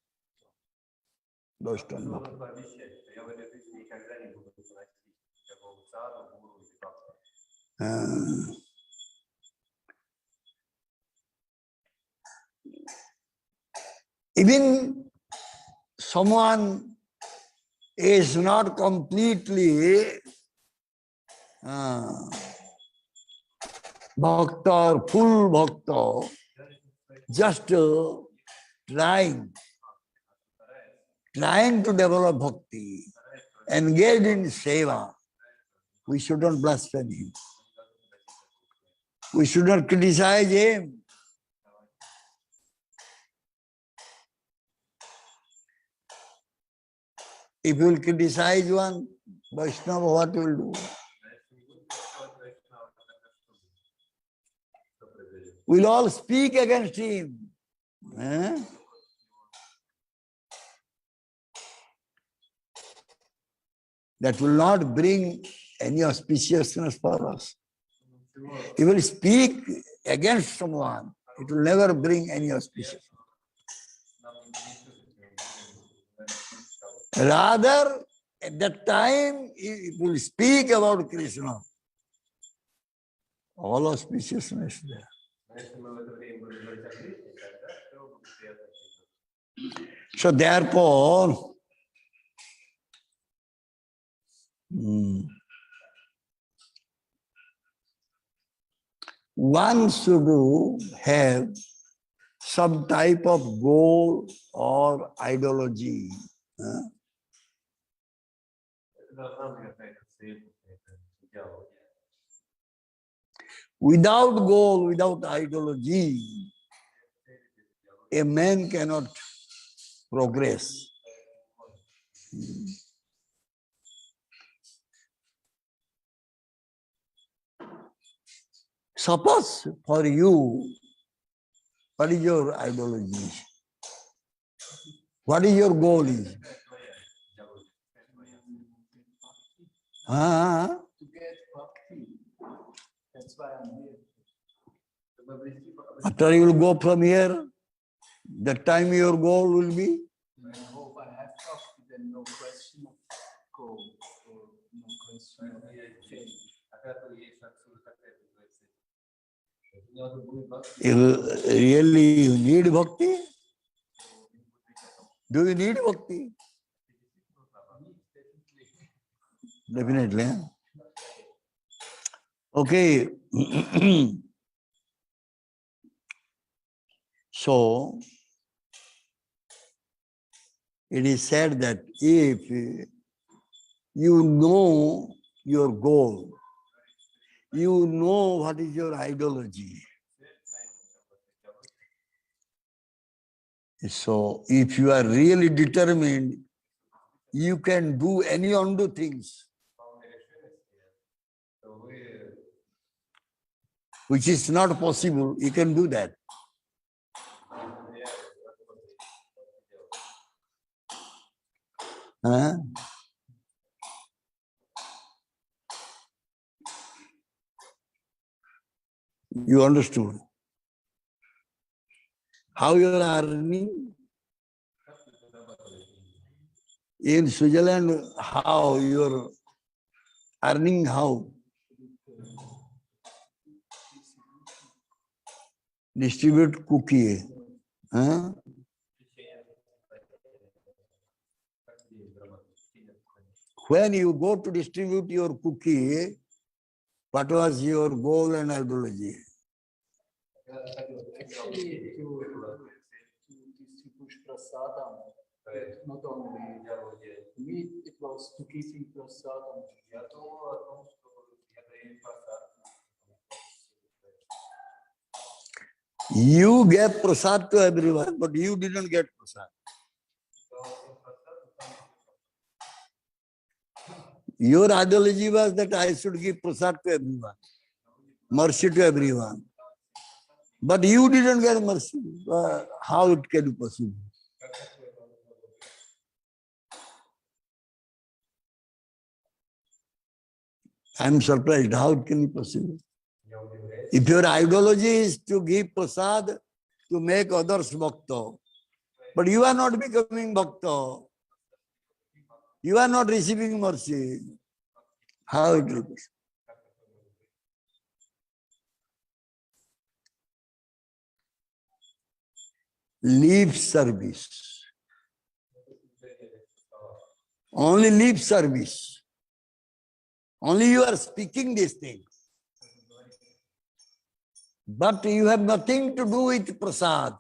Even someone is not completely bhakta or full bhakta, just trying to develop bhakti, engaged in seva, we shouldn't blaspheme him. We should not criticize him. If you will criticize one Vaishnava, what you will do? We'll all speak against him. That will not bring any auspiciousness for us. If we will speak against someone, it will never bring any auspiciousness. Rather, at that time, it will speak about Krishna. All auspiciousness there. So therefore, one should have some type of goal or ideology Huh? Without goal, without ideology, a man cannot progress. Suppose for you, what is your ideology? What is your goal is? Huh? To get bhakti. That's why I'm here. After you will go from here, that time your goal will be? I hope I have bhakti, then no question of goal or no question of faith. Really you need bhakti? Do you need bhakti? Definitely. Huh? Okay. So, it is said that if you know your goal, you know what is your ideology. So, if you are really determined, you can do any undo things, which is not possible. You can do that. Huh? You understood? How you are earning? In Switzerland, how you are earning? How? Distribute cookie. Huh? When you go to distribute your cookie, what was your goal and ideology? Actually, to distribute prasadam, not only meat, it was to giving prasadam. You gave prasad to everyone, but you didn't get prasad. Your ideology was that I should give prasad to everyone, mercy to everyone. But you didn't get mercy. How it can be possible? I am surprised how it can be possible. If your ideology is to give prasad to make others bhakta, but you are not becoming bhakta, you are not receiving mercy, how it will be? Lip service. Only lip service. Only you are speaking these things. But you have nothing to do with prasad.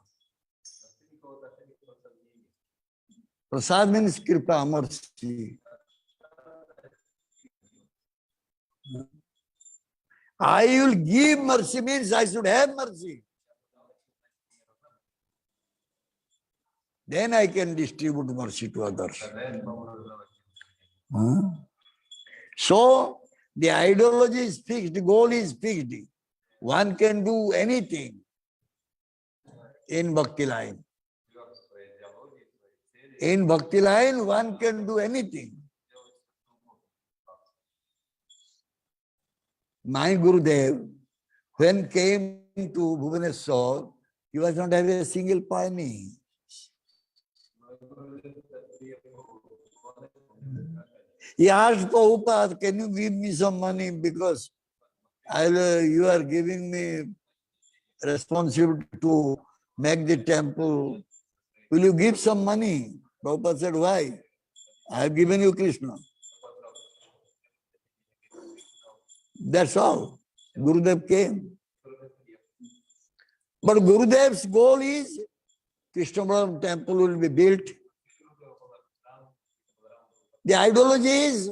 Prasad means kripa, mercy. I will give mercy means I should have mercy. Then I can distribute mercy to others. Huh? So, the ideology is fixed, the goal is fixed. One can do anything in bhakti line. In bhakti line, one can do anything. My Gurudev, when came to Bhubaneswar, he was not having a single penny. He asked Prabhupada, can you give me some money because you are giving me responsibility to make the temple. Will you give some money? Prabhupada said, why? I have given you Krishna. That's all. Gurudev came. But Gurudev's goal is Krishna temple will be built. The ideology is,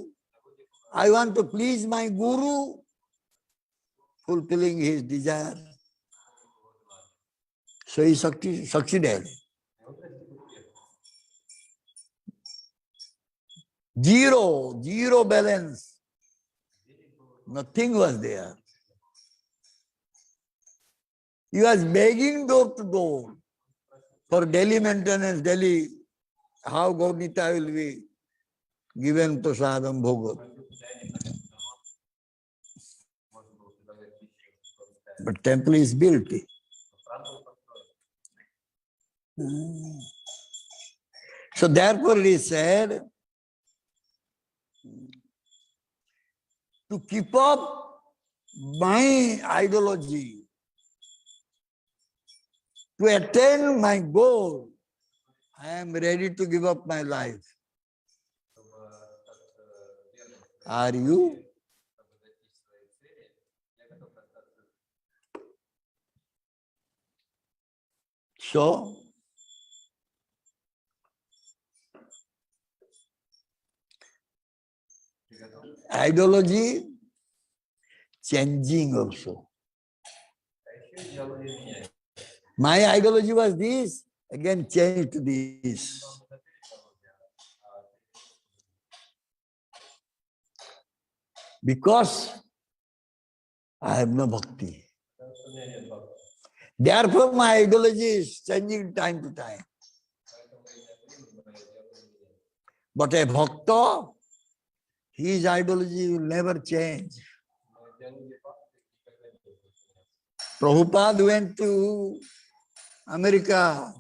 I want to please my guru, fulfilling his desire. So he succeeded. Zero balance. Nothing was there. He was begging door to door for daily maintenance, daily, how Gaudita will be given to Sadham Bhoga. But temple is built. So therefore it is said, to keep up my ideology, to attain my goal, I am ready to give up my life. Are you? So, ideology changing also. My ideology was this, again changed to this. Because I have no bhakti. Therefore my ideology is changing time to time. But a bhakta, his ideology will never change. Prabhupada went to America.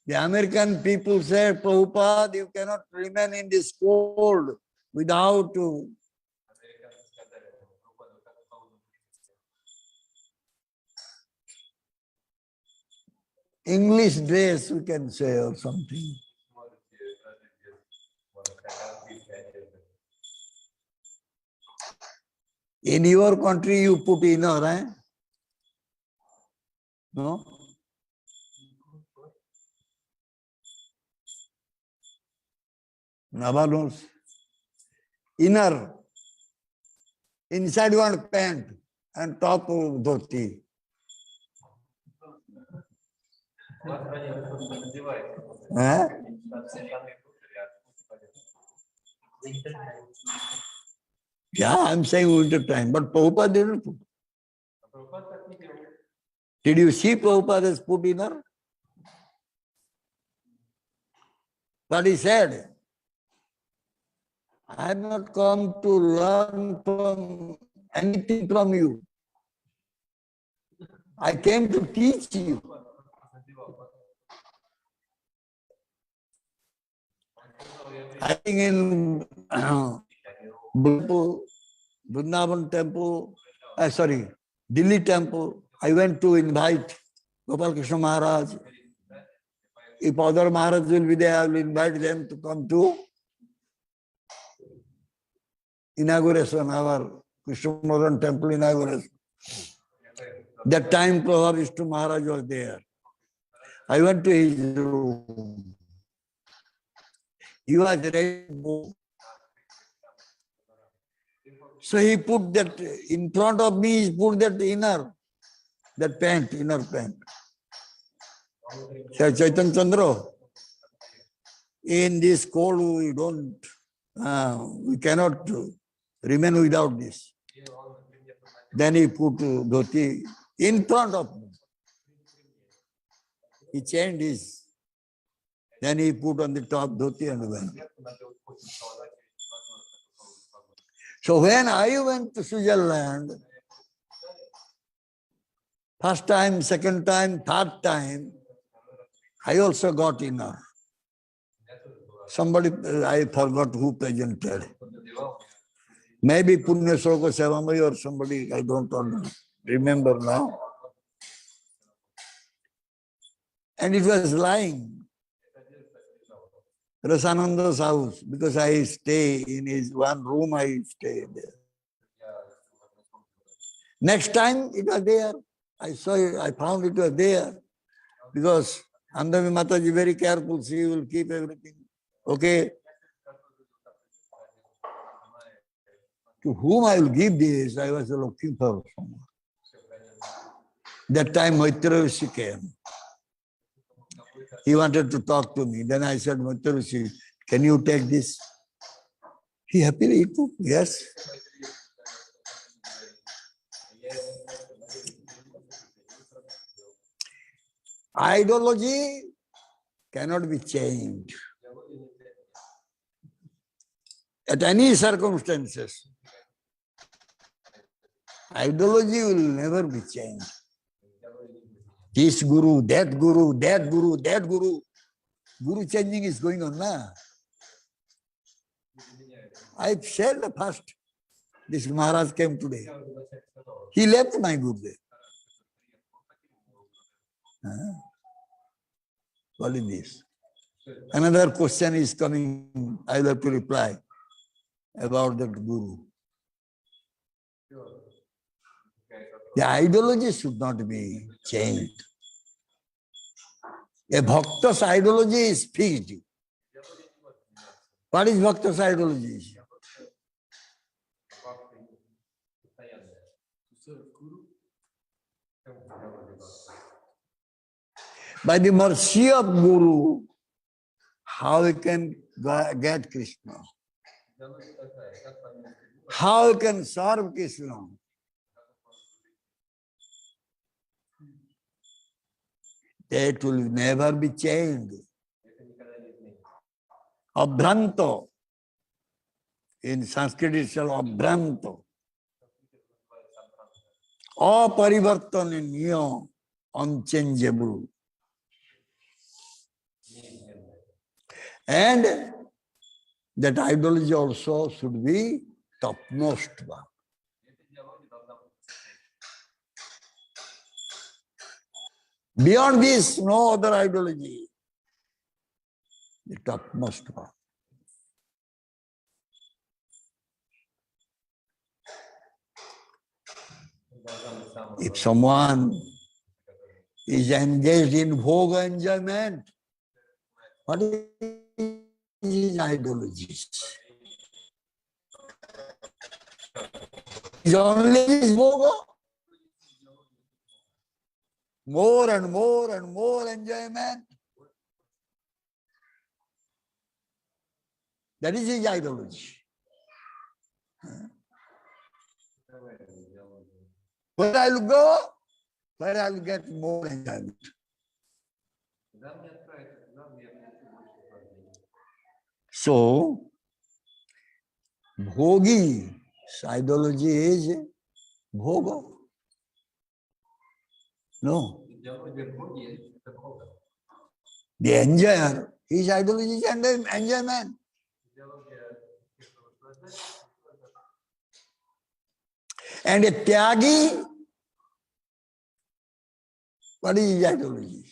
The American people said, Prabhupada, you cannot remain in this cold without English dress, we can say, or something. In your country, you put inner, eh? No? Navanos. Inner. Inside one pant and top of dhoti. Eh? Yeah, I'm saying winter time, but Prabhupada didn't put. Did you see Prabhupada has put inner? But he said, I have not come to learn from anything from you. I came to teach you. I think in Vrindavan temple, Delhi temple, I went to invite Gopal Krishna Maharaj. If other Maharaj will be there, I will invite them to come to inauguration, our Krishna Maharaj temple inauguration. That time Prabhupada Vishnu Maharaj was there. I went to his room. He was ready to go. So he put that in front of me, he put that inner pant. Chaitanya Chandra, in this cold we cannot remain without this. Then he put dhoti in front of me. He changed his. Then he put on the top dhoti and went. So when I went to Switzerland, first time, second time, third time, I also got inner. Somebody, I forgot who presented. Maybe Punya Shloka Sevamai or somebody, I don't remember now. And it was lying. Rasananda's house, because I stay in his one room, I stay there. Next time it was there. I saw it, I found it was there. Because Andami Mataji very careful, she will keep everything. Okay. To whom I will give this, I was looking for someone. That time Maitra Rishi came. He wanted to talk to me. Then I said, Maitra Rishi, can you take this? He happily took, yes. Ideology cannot be changed at any circumstances. Ideology will never be changed. This guru, that guru, that guru, that guru. Guru changing is going on now. I said first, this Maharaj came today. He left my Gurudev. What is this? Another question is coming. I will have to reply about that Guru. The ideology should not be changed. A Bhakta's ideology is fixed. What is Bhakta's ideology? By the mercy of Guru, how we can get Krishna? How we can serve Krishna? That will never be changed. Abhranto. In Sanskrit it's called Abhranto. Aparivartaniniya, unchangeable. And that ideology also should be topmost one. Beyond this, no other ideology. The topmost one. If someone is engaged in bhoga enjoyment, what is his ideology? Is only his bhoga? More and more and more enjoyment. That is his ideology. Where I will go, where I will get more enjoyment. So, bhogi's ideology is bhoga. No. The enjoyer, his ideology is enjoyment. And a tyagi, what is his ideology?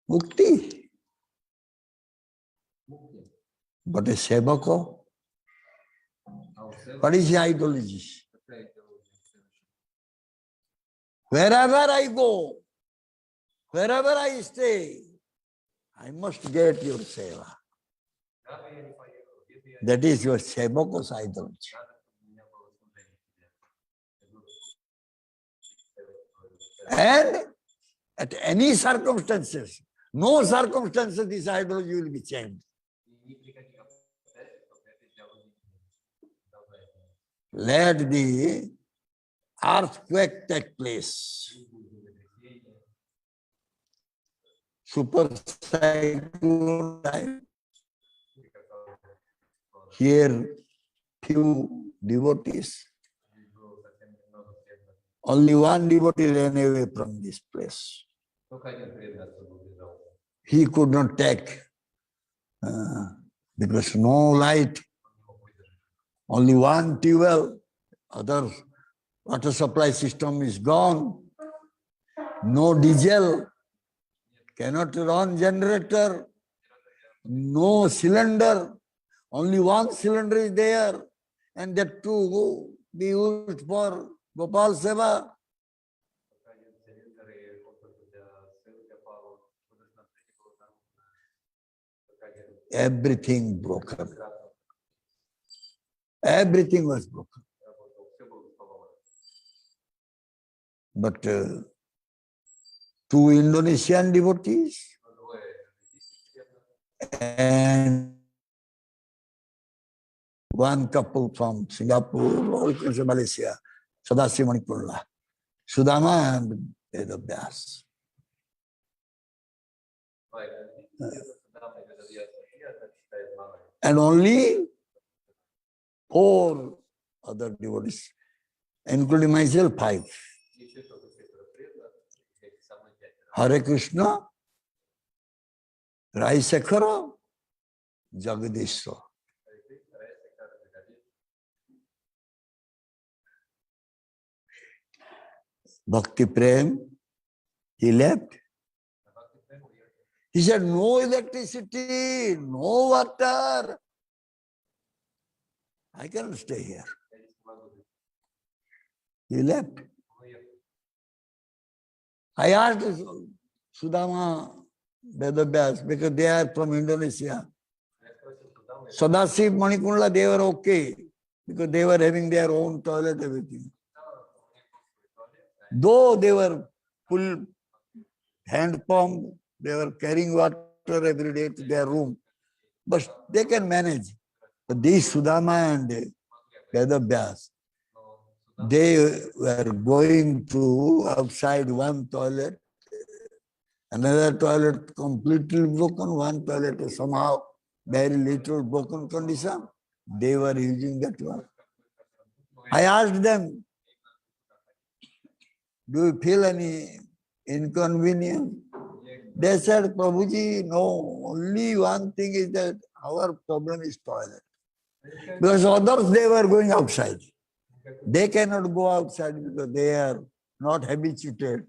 Mukti. But a sevaka, what is his ideology? Wherever I go, wherever I stay, I must get your seva. That is your sevaka's ideology. And at any circumstances, no circumstances, this ideology will be changed. Let the earthquake take place. Super cyclone time. Here, few devotees. Only one devotee ran away from this place. He could not take because no light, only one tube, other water supply system is gone, no diesel, cannot run generator, no cylinder, only one cylinder is there, and that too be used for Gopal Seva. Everything broken. Everything was broken. But two Indonesian devotees and one couple from Singapore, all kinds of Malaysia, Sadasi Manipurla, Sudama and Vedavyas. And only 4 other devotees, including myself, 5. Hare Krishna, Rai Sekhara, Jagadishwar. Bhakti Prem, he left. He said, no electricity, no water. I cannot stay here. He left. I asked Sudama Vedavyas because they are from Indonesia. Sadasiv Manipurla, they were okay because they were having their own toilet, everything. Though they were full hand pump, they were carrying water every day to their room, but they can manage. But these Sudama and Vedavyas, they were going to outside one toilet, another toilet completely broken, one toilet somehow very little broken condition. They were using that one. I asked them, do you feel any inconvenience? They said, Prabhuji, no, only one thing is that our problem is toilet. Because others, they were going outside. They cannot go outside because they are not habituated.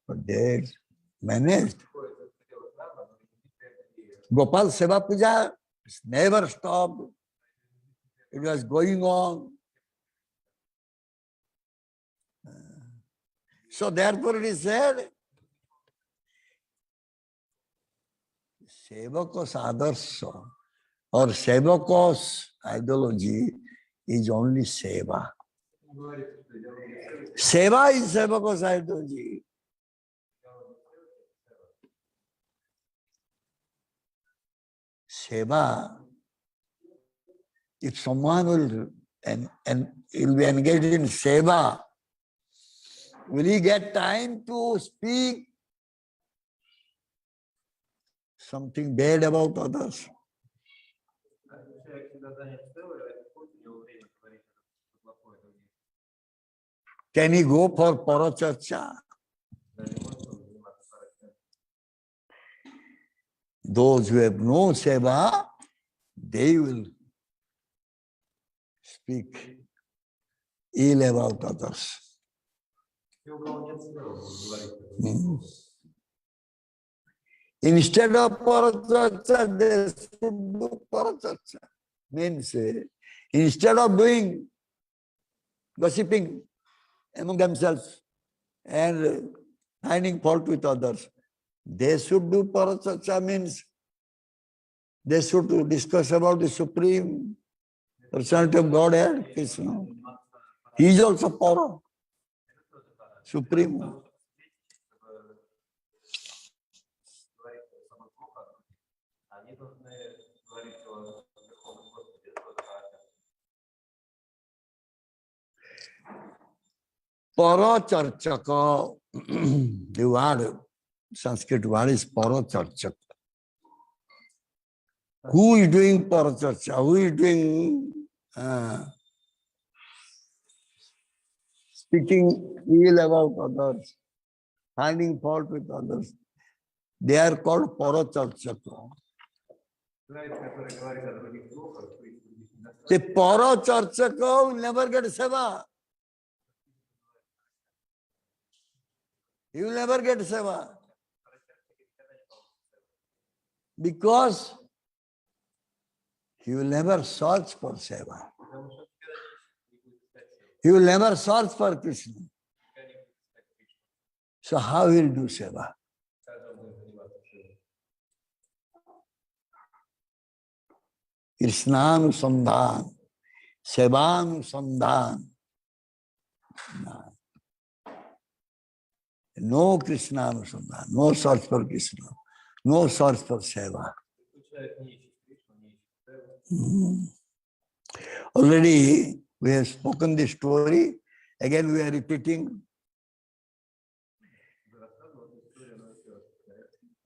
But they managed. Gopal Seva Puja never stopped. It was going on. So therefore it is said, Sevakos Adarsa or Sevakos ideology is only Seva. Seva is Sevakos ideology. Seva, if someone will and will be engaged in Seva, will he get time to speak something bad about others? Can he go for Paracharcha? Those who have no Seva, they will speak ill about others. Instead of Paracharcha, they should do Paracharcha. Means, instead of doing gossiping among themselves and finding fault with others, they should do Paracharcha. Means they should discuss about the Supreme Personality of Godhead, Krishna. He is also Para, Supreme. Paracharchaka, the word, Sanskrit word is Paracharchaka. Who is doing Paracharcha? Who is doing speaking ill about others, finding fault with others? They are called Paracharchaka. The Paracharchaka will never get Seva. He will never get Seva. Because He will never search for seva. He will never search for Krishna. So how he will do seva? Krishnanusandhan, Sevanusandhan. No Krishnanusandhan, no search for Krishna, no search for seva. Already we have spoken this story. Again we are repeating.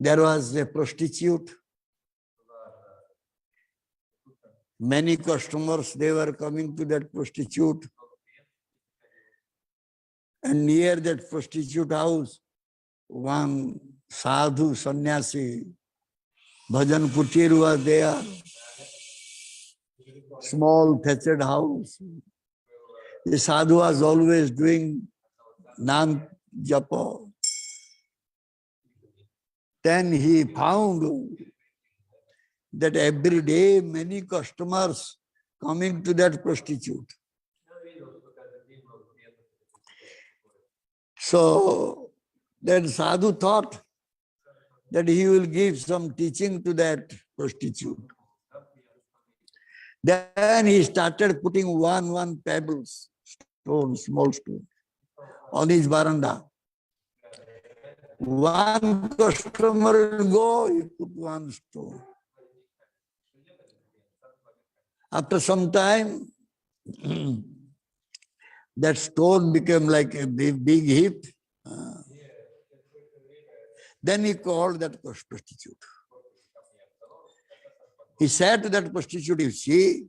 There was a prostitute. Many customers, they were coming to that prostitute. And near that prostitute house, one sadhu, sannyasi, bhajan kutir was there. Small thatched house. The sadhu was always doing nam japa. Then he found that every day many customers coming to that prostitute. So then sadhu thought that he will give some teaching to that prostitute. Then he started putting one pebbles, stone, small stone, on his veranda. One customer will go, he put one stone. After some time, that stone became like a big heap. Then he called that prostitute. He said to that prostitute, you see,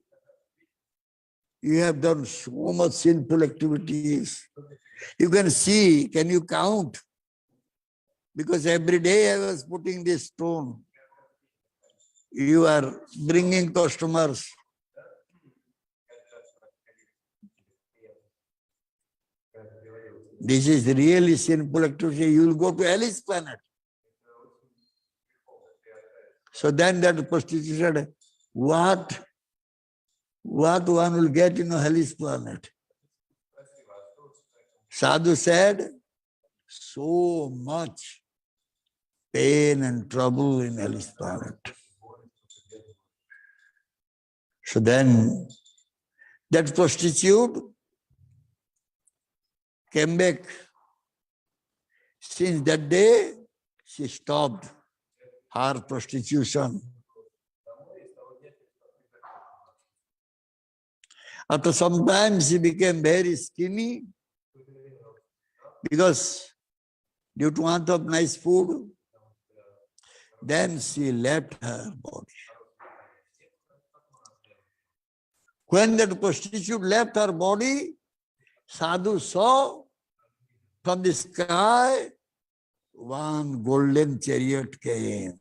you have done so much sinful activities. You can see, can you count? Because every day I was putting this stone. You are bringing customers. This is really sinful activity. You will go to Alice planet. So then that prostitute said, what one will get in a hellish planet? Sadhu said, so much pain and trouble in hellish planet. So then that prostitute came back. Since that day, she stopped her prostitution. After some time, she became very skinny because due to want of nice food, then she left her body. When that prostitute left her body, Sadhu saw from the sky one golden chariot came.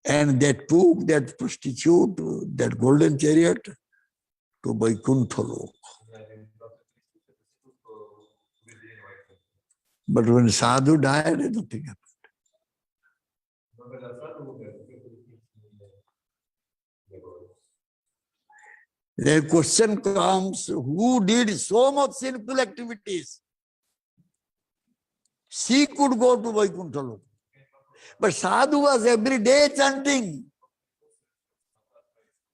And they took that prostitute, that golden chariot, to Vaikuntha Lok. But when Sadhu died, nothing happened. The question comes, who did so much sinful activities? She could go to Vaikuntha Lok. But Sadhu was every day chanting.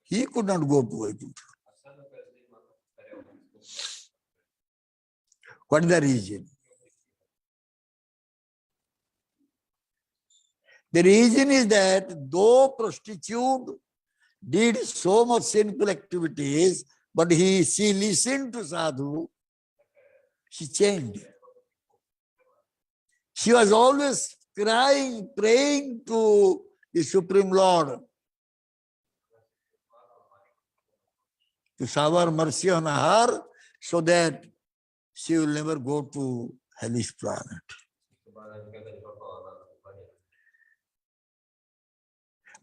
He could not go to Vaikuntha. What is the reason? The reason is that though prostitute did so much sinful activities, but she listened to Sadhu, she changed. She was always crying, praying to the Supreme Lord to shower mercy on her so that she will never go to hellish planet.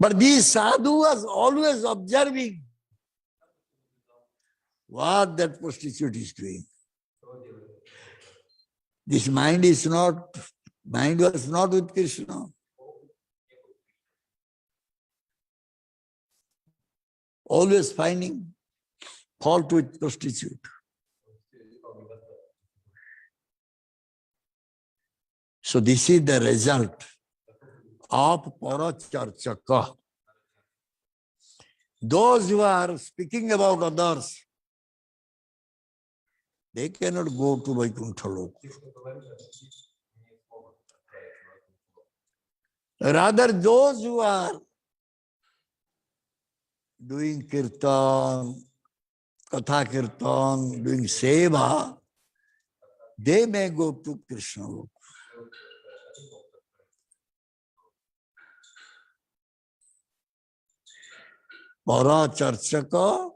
But this sadhu was always observing what that prostitute is doing. This mind was not with Krishna. always finding fault with prostitute. So this is the result of paracharchaka. Those who are speaking about others, they cannot go to Vaikuntha Lok. Rather, those who are doing kirtan, katha kirtan, doing seva, they may go to Krishna Lok. Paracharchaka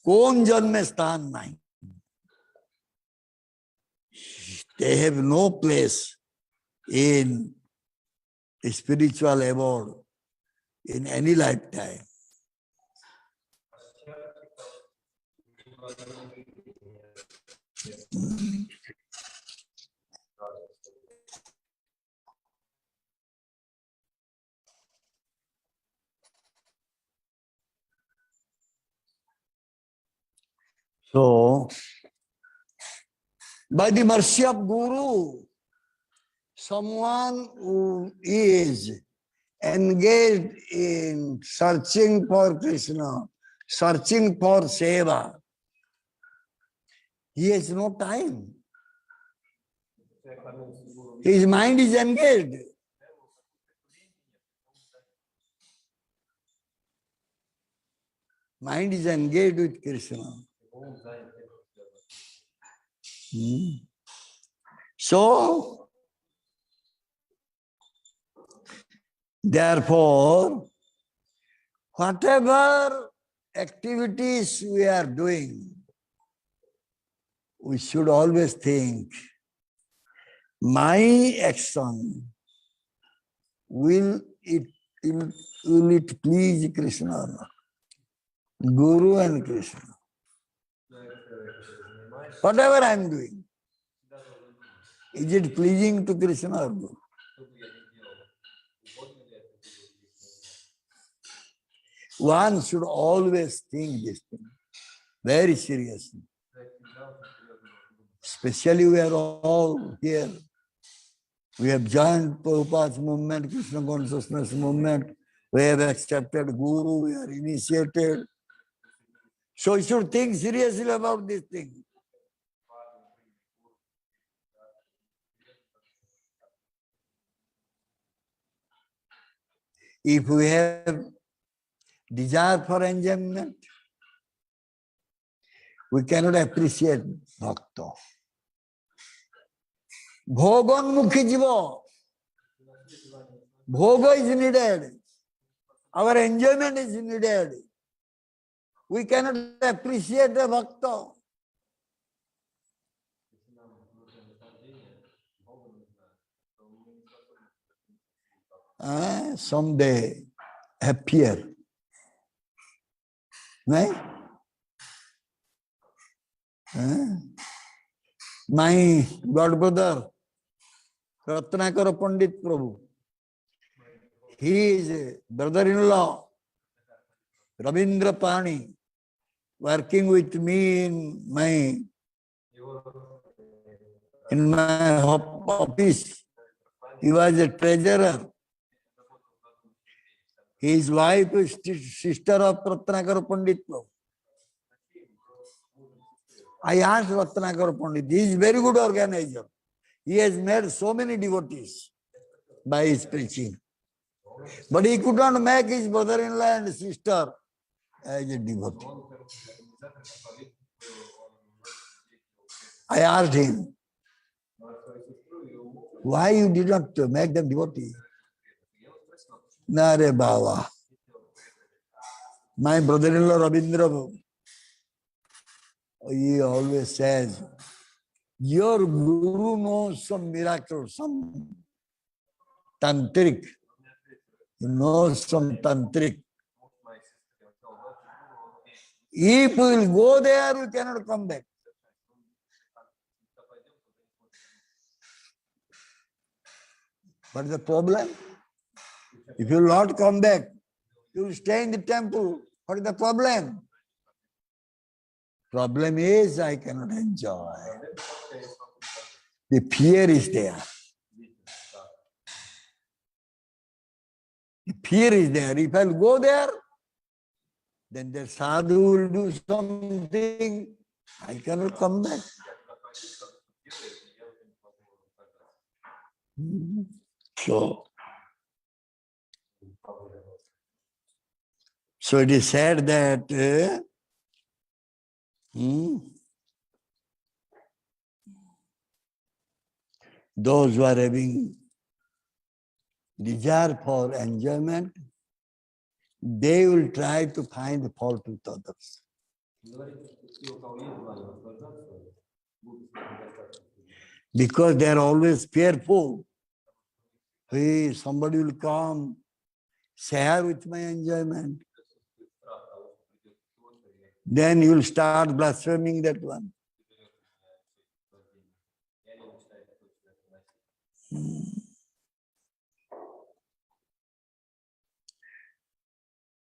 कौन जन्म में स्थान नहीं. They have no place in spiritual abode in any lifetime. So, by the mercy of Guru, someone who is engaged in searching for Krishna, searching for seva, he has no time. His mind is engaged. Mind is engaged with Krishna. So, therefore, whatever activities we are doing, we should always think, my action, will it please Krishna or not? Guru and Krishna. Whatever I am doing, is it pleasing to Krishna or Guru? One should always think this thing very seriously. Especially we are all here. We have joined Prabhupada's movement, Krishna consciousness movement. We have accepted Guru, we are initiated. So you should think seriously about this thing. If we have desire for enjoyment, we cannot appreciate bhakta. Bhoganmukhi jiva. Bhoga is needed. Our enjoyment is needed. We cannot appreciate the bhakta. Someday appear. Right? My god brother, Ratnakara Pandit Prabhu, he is brother-in-law, Rabindra Pani, working with me in my office. He was a treasurer. His wife is sister of Ratnakara Pandit Prabhu. I asked Ratnakara Pandit, he is very good organizer. He has made so many devotees by his preaching. But he could not make his brother-in-law and sister as a devotee. I asked him, why you did not make them devotee? Nare Baba. My brother-in-law Rabindra, he always says, your Guru knows some miracle, some tantric. He knows some tantric. If we will go there, we cannot come back. What is the problem? If you will not come back, You will stay in the temple. What is the problem? Problem is I cannot enjoy. The fear is there. The fear is there. If I'll go there, then the sadhu will do something. I cannot come back. So it is said that those who are having desire for enjoyment, they will try to find fault with others. Because they are always fearful. Hey, somebody will come, share with my enjoyment. Then you will start blaspheming that one.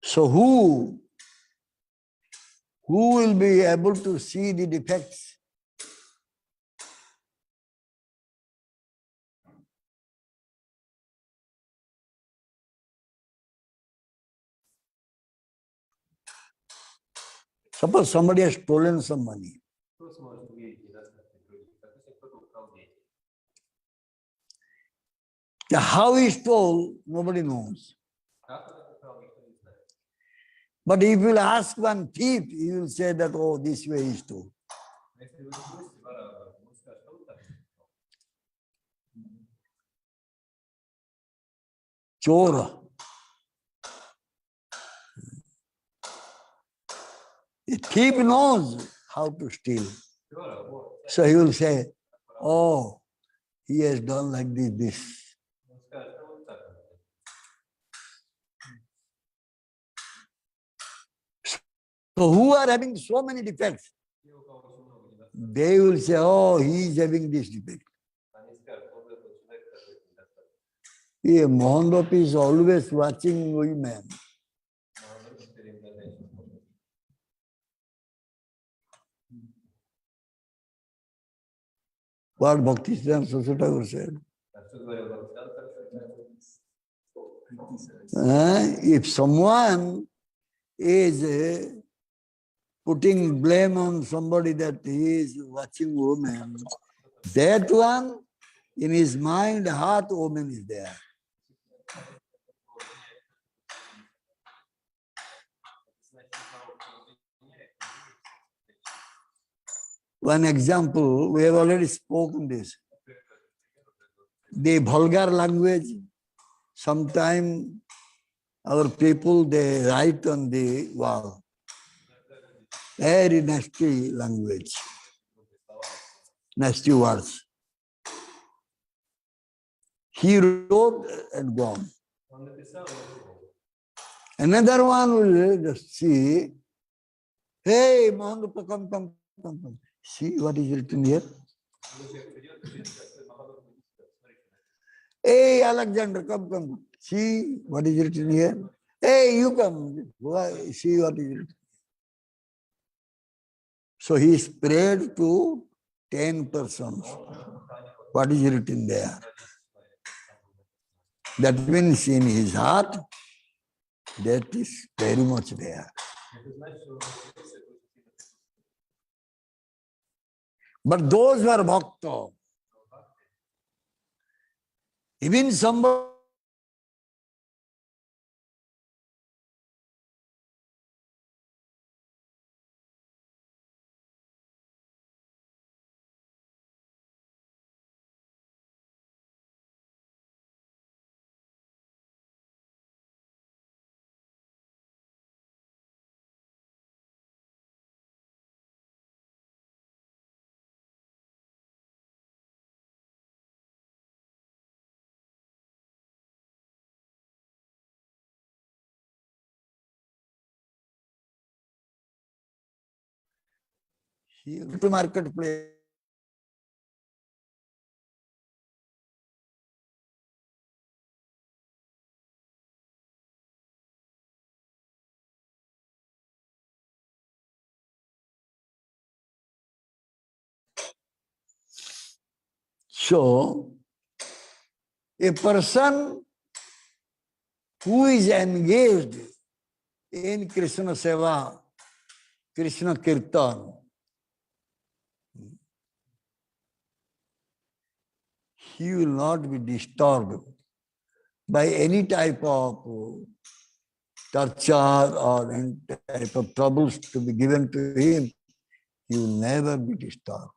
So who will be able to see the defects? Suppose somebody has stolen some money. How he stole, nobody knows. But if you will ask one thief, he will say that, oh, this way he stole. Chora. The thief knows how to steal. So he will say, oh, he has done like this. So who are having so many defects? They will say, oh, he is having this defect. Yeah, Mohanbap is always watching women. What Bhaktisiddhanta Saraswati Thakur said. If someone is putting blame on somebody that he is watching women, that one, in his mind, heart, woman is there. One example, we have already spoken this. The vulgar language, sometimes our people, they write on the wall. Very nasty language, nasty words. He wrote and gone. Another one will just see, hey, Mohanbap, come. See what is written here. Hey, Alexander, come. See what is written here. Hey, you come. See what is written. So he spread to 10 persons. What is written there? That means in his heart, that is very much there. But those who are bhakta, even somebody to marketplace. So, a person who is engaged in Krishna Seva, Krishna Kirtan, he will not be disturbed by any type of torture or any type of troubles to be given to him. He will never be disturbed.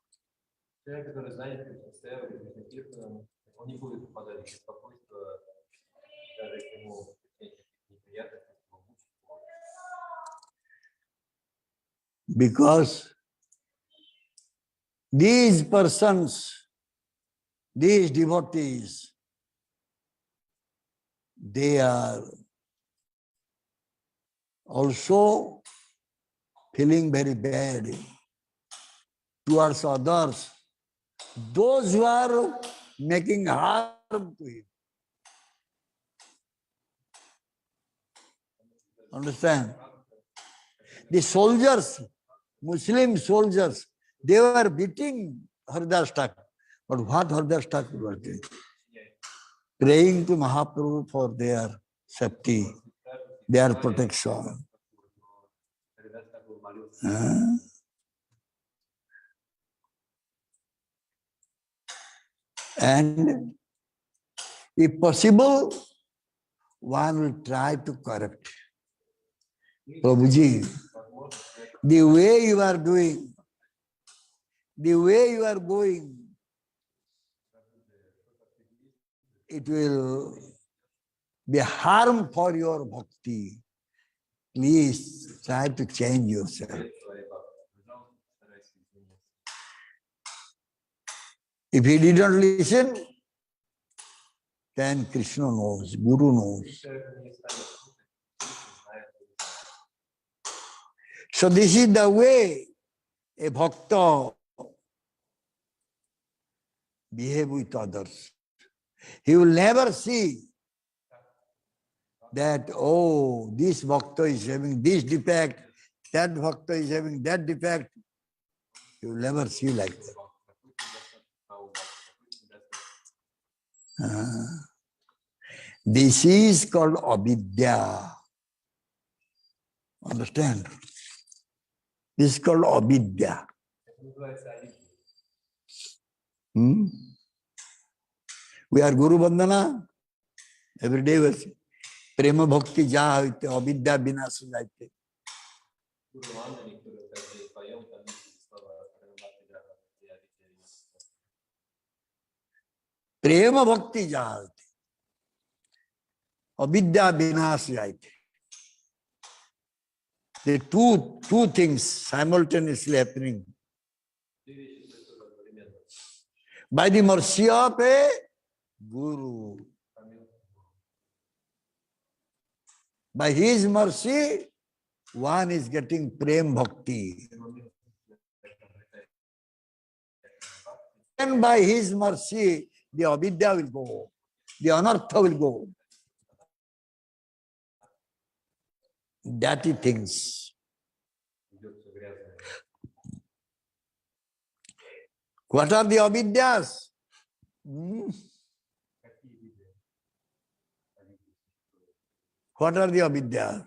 Человек, который занят постоянно Кришна Киртаном, он не будет попадать в беспокойство, даже если ему неприятности, его мучат. Because these persons, these devotees, they are also feeling very bad towards others, those who are making harm to him. Understand? The soldiers, Muslim soldiers, they were beating Haridas Thakur. But what Haridas Thakur was doing? Praying to Mahaprabhu for their safety, their protection. And if possible, one will try to correct. Prabhuji, the way you are doing, the way you are going, it will be harm for your bhakti. Please try to change yourself. If he didn't listen, then Krishna knows, Guru knows. So this is the way a bhakta behave with others. He will never see that, oh, this bhakta is having this defect, that bhakta is having that defect. He will never see like that. This is called avidya. Understand? This is called avidya. We are Guru Bandhana. Every day we say, Prema Bhakti Jaha hoite, avidya vinas ho jaite. Prema Bhakti Jaha hoite, avidya vinas ho jaite. The two things simultaneously happening. By the mercy of a Guru. By his mercy, one is getting prem bhakti. And by his mercy, the avidya will go, the anartha will go. Dirty things. What are the avidyas? What are the avidyas?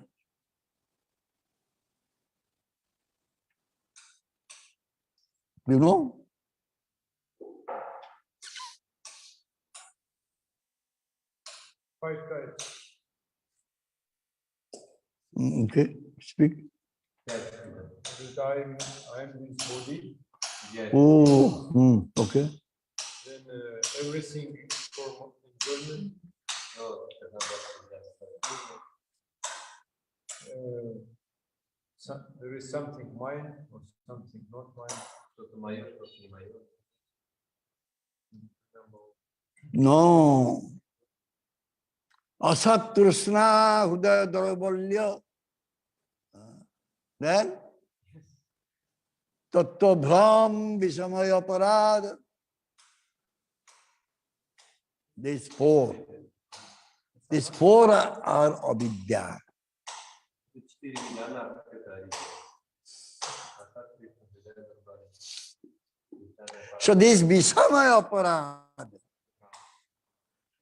You know? Right. Okay, speak. That I am this body. Yes. Oh, okay. Then everything is for enjoyment. There is something mine or something not mine. No. Asat Trishna Hudaya Darabalya. Then Tattva Bhram Visamaya Parad. These four are avidya. So this Visamaya Parad,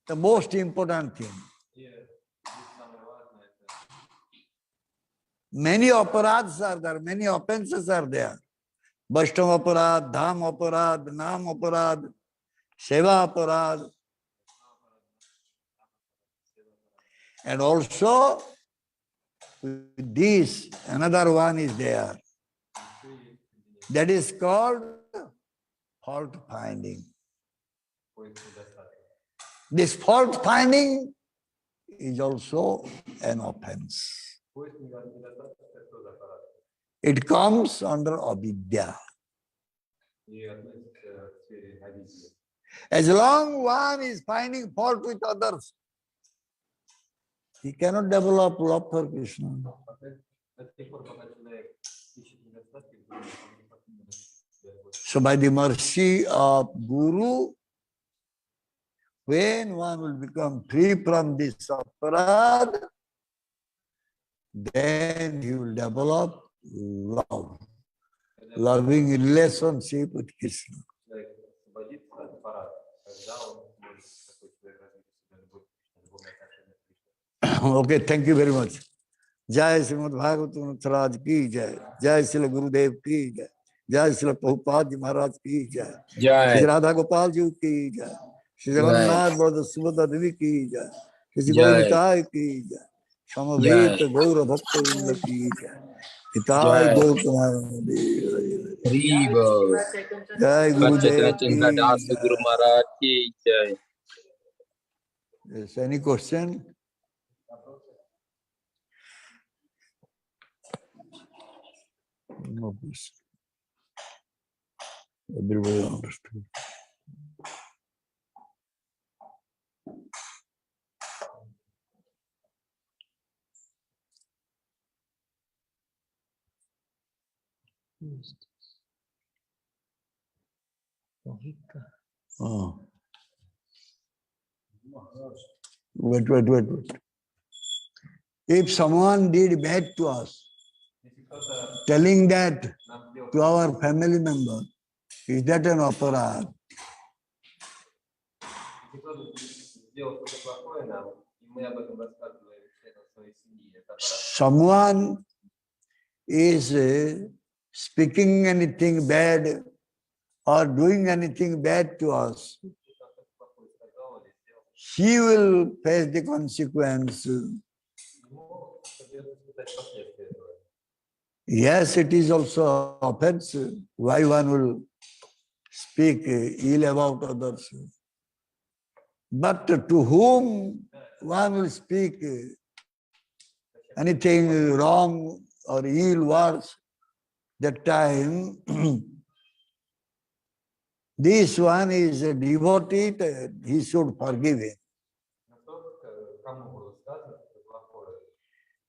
the most important thing. Many operads are there, many offenses are there. Vaishnava aparad, dham aparad, nam aparad, seva aparad. And also, with this, another one is there. That is called fault finding. This fault finding is also an offense. It comes under avidya. As long one is finding fault with others, he cannot develop love for Krishna. So by the mercy of Guru, when one will become free from this aparad, then he will develop love, loving relationship with Krishna. Okay, thank you very much. Jai Srimad Bhagavatam Maharaj ki jai. Jai Srila Gurudev ki jai. Jai Srila Prabhupada Ji Maharaj ki jai. Shri Radha Gopal Ji ki jai. Shri Jagannath Brother Subhadra Devi ki jai. Shri Gaur Nitai ki jai. Samaveta Gaura Bhakta Vrinda ki jai. Nitai Gaur Kumar. Jai Gurudev ki jai. Yes, any question? No, please. Everybody understood. Oh. Wait. If someone did bad to us, telling that to our family member, is that an aparad? Someone is speaking anything bad or doing anything bad to us, he will face the consequence. Yes, it is also offensive. Why one will speak ill about others? But to whom one will speak anything wrong or ill words, that time this one is a devotee, he should forgive him.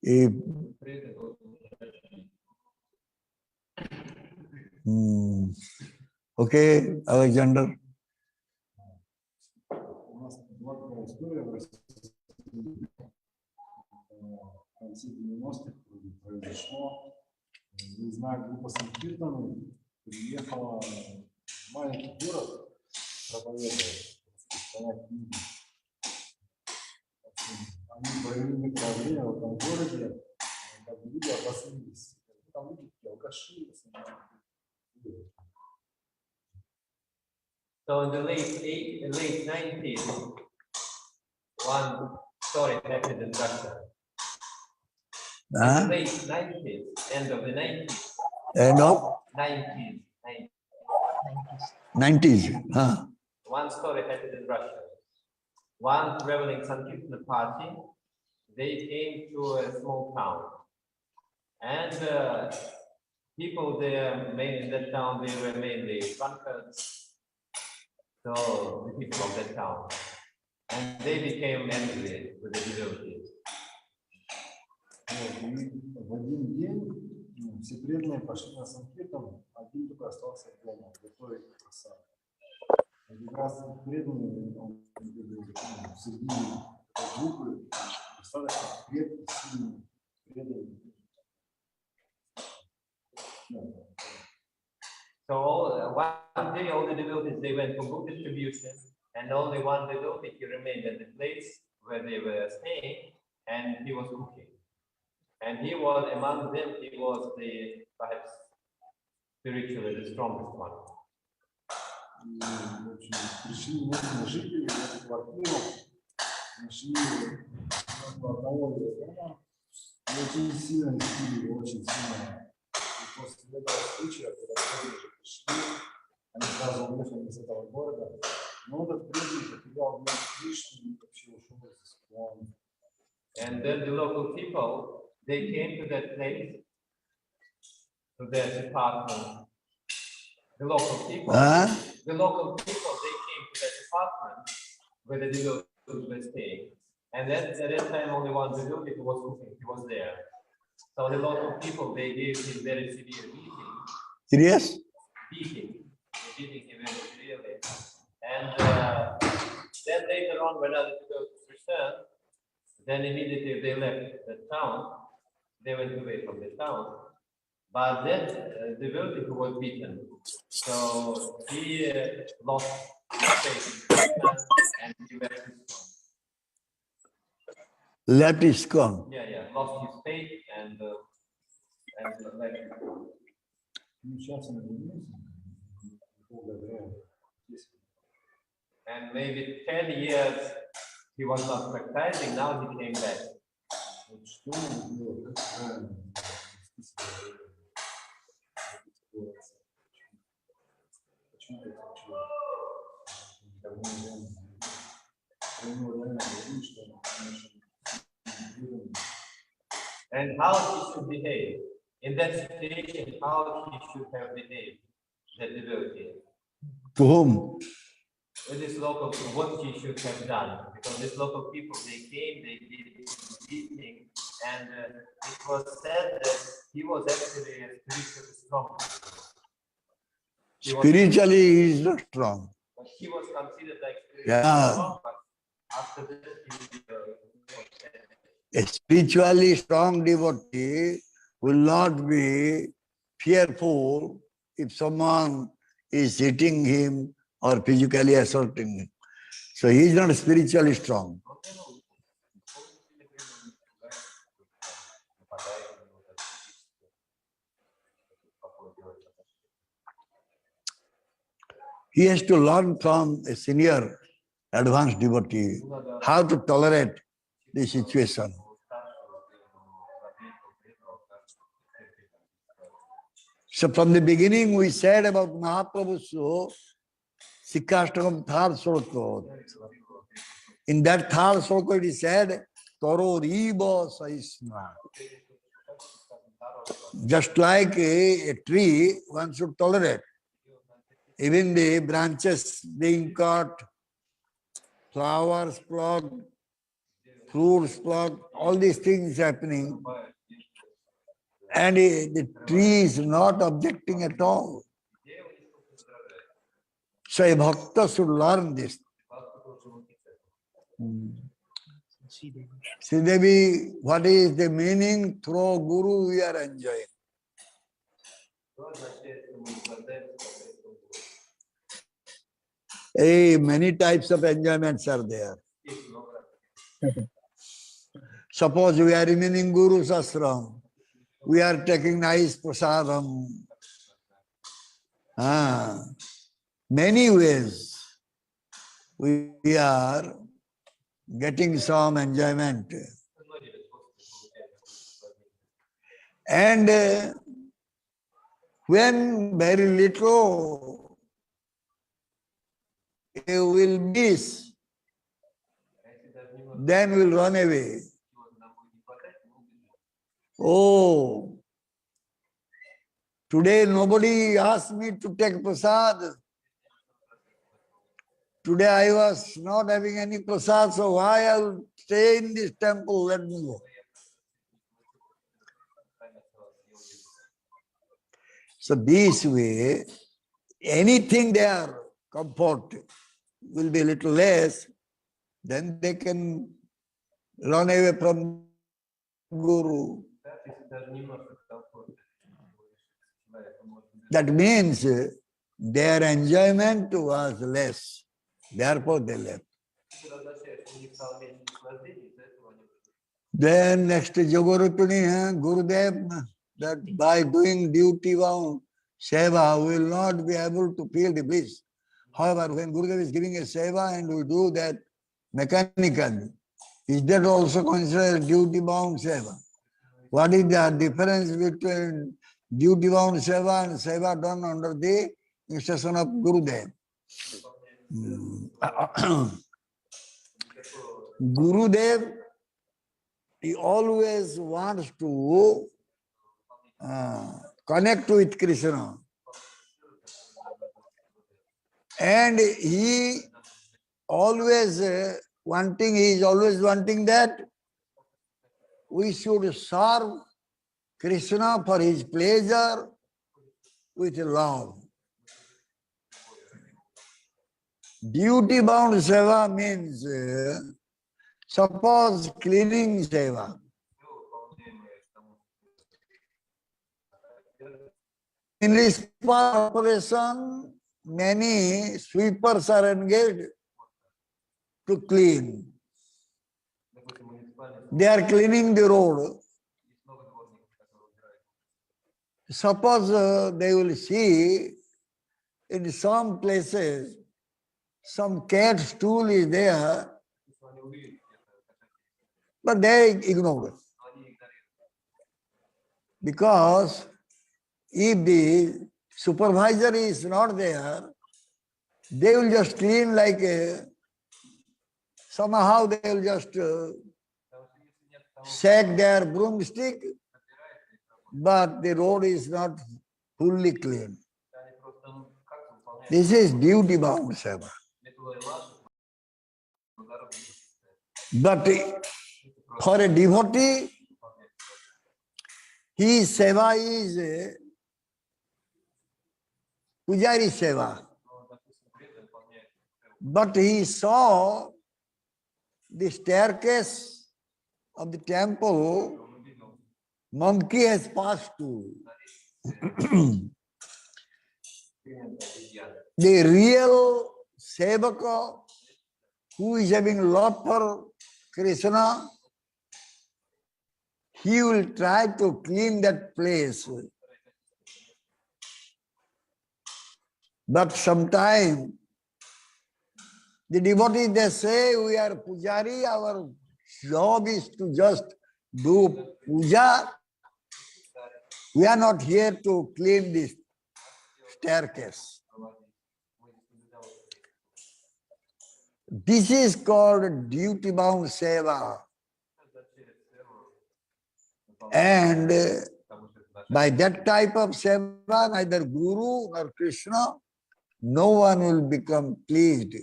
If, okay, Alexander. В конце 90-х произошло. Не знаю, группа Санкиртана приехала в маленький город проповедовать, распространять книги. Они провели некоторое время в этом городе, как бы люди обоснились. Там люди такие алкаши. So in the late 90s, one story happened in Russia. In the late 90s, end of the 90s. End of? 90s. One story happened in Russia. One traveling Sankirtana party, they came to a small town. And people there, in that town, they were mainly drunkards. So the people of that town. And they became angry with the devotees. В один день все преданные пошли на Санкиртан, один только остался дома, готовить просад. И как раз преданные в середине группы достаточно крепкие, сильные преданные. So one day all the devotees, they went for book distribution, and only one devotee he remained at the place where they were staying, and he was cooking. And he was among them. He was the perhaps spiritually the strongest one. И, в общем, пришли местные жители в эту квартиру, нашли одного дома, и очень сильно любили его, очень сильно. И после этого случая, когда они уже пришли, они сразу уехали из этого города, но этот преданный потерял веру в Кришну и вообще ушел из ислама. And then the local people, they came to that place, to their apartment. The local people, they came to that apartment where the devotees were staying. And then at that time, only one devotee who was cooking, he was there. So the local people, they gave him very severe beating. Serious? Beating him very severely. And then later on, when other devotees returned, then immediately they left the town. They went away from the town. But then the devotee who was beaten, so he lost his faith and he left his home. Left his ISKCON. Yeah, lost his faith and left his home. And maybe 10 years he was not practicing, now he came back. And how he should behave. In that situation, how he should have behaved, the devotee. To whom? With this local, what he should have done. Because these local people, they came, they did beating, and it was said that he was actually a spiritually strong. Spiritually, he is not strong. But he was considered like spiritually strong, but after this, A spiritually strong devotee will not be fearful if someone is hitting him or physically assaulting him. So he is not spiritually strong. He has to learn from a senior advanced devotee how to tolerate the situation. So from the beginning we said about Mahaprabhu's Sikkashtakam third sloka. In that third sloka it is said, Taro Riva Saisna. Just like a tree, one should tolerate. Even the branches being cut, flowers plucked, fruits plucked, all these things happening. And the tree is not objecting at all. So a bhakta should learn this. Sridevi, what is the meaning? Through Guru we are enjoying. Many types of enjoyments are there. Suppose we are remaining Guru's ashram. We are taking nice prasadam. Many ways we are getting some enjoyment. And when very little you will miss, then we'll run away. Oh, today nobody asked me to take prasad. Today I was not having any prasad, so why I'll stay in this temple? Let me go. So this way, anything there, comfort will be a little less, then they can run away from Guru. That means their enjoyment was less. Therefore they left. Что означает, что у них стало меньше наслаждений, из-за этого они ушли. Then next Jogorupini, Gurudev, that by doing duty bound seva, we will not be able to feel the bliss. However, when Gurudev is giving a seva and we do that mechanically, is that also considered duty bound seva? What is the difference between duty bound seva and seva done under the instruction of Gurudev? Gurudev, he always wants to connect with Krishna. And he is always wanting that we should serve Krishna for his pleasure with love. Duty bound seva means suppose cleaning seva. In this operation, many sweepers are engaged to clean. They are cleaning the road. Suppose they will see in some places some cat stool is there, but they ignore it. Because if the supervisor is not there, they will just clean like somehow they will just shake their broomstick, but the road is not fully clean. This is duty bound seva. But for a devotee, his seva is Pujari seva. But he saw the staircase of the temple, monkey has passed to. The real sevaka who is having love for Krishna, he will try to clean that place. But sometimes the devotees, they say, we are pujari, our job is to just do puja. We are not here to clean this staircase. This is called duty-bound seva. And by that type of seva, neither Guru nor Krishna, no one will become pleased.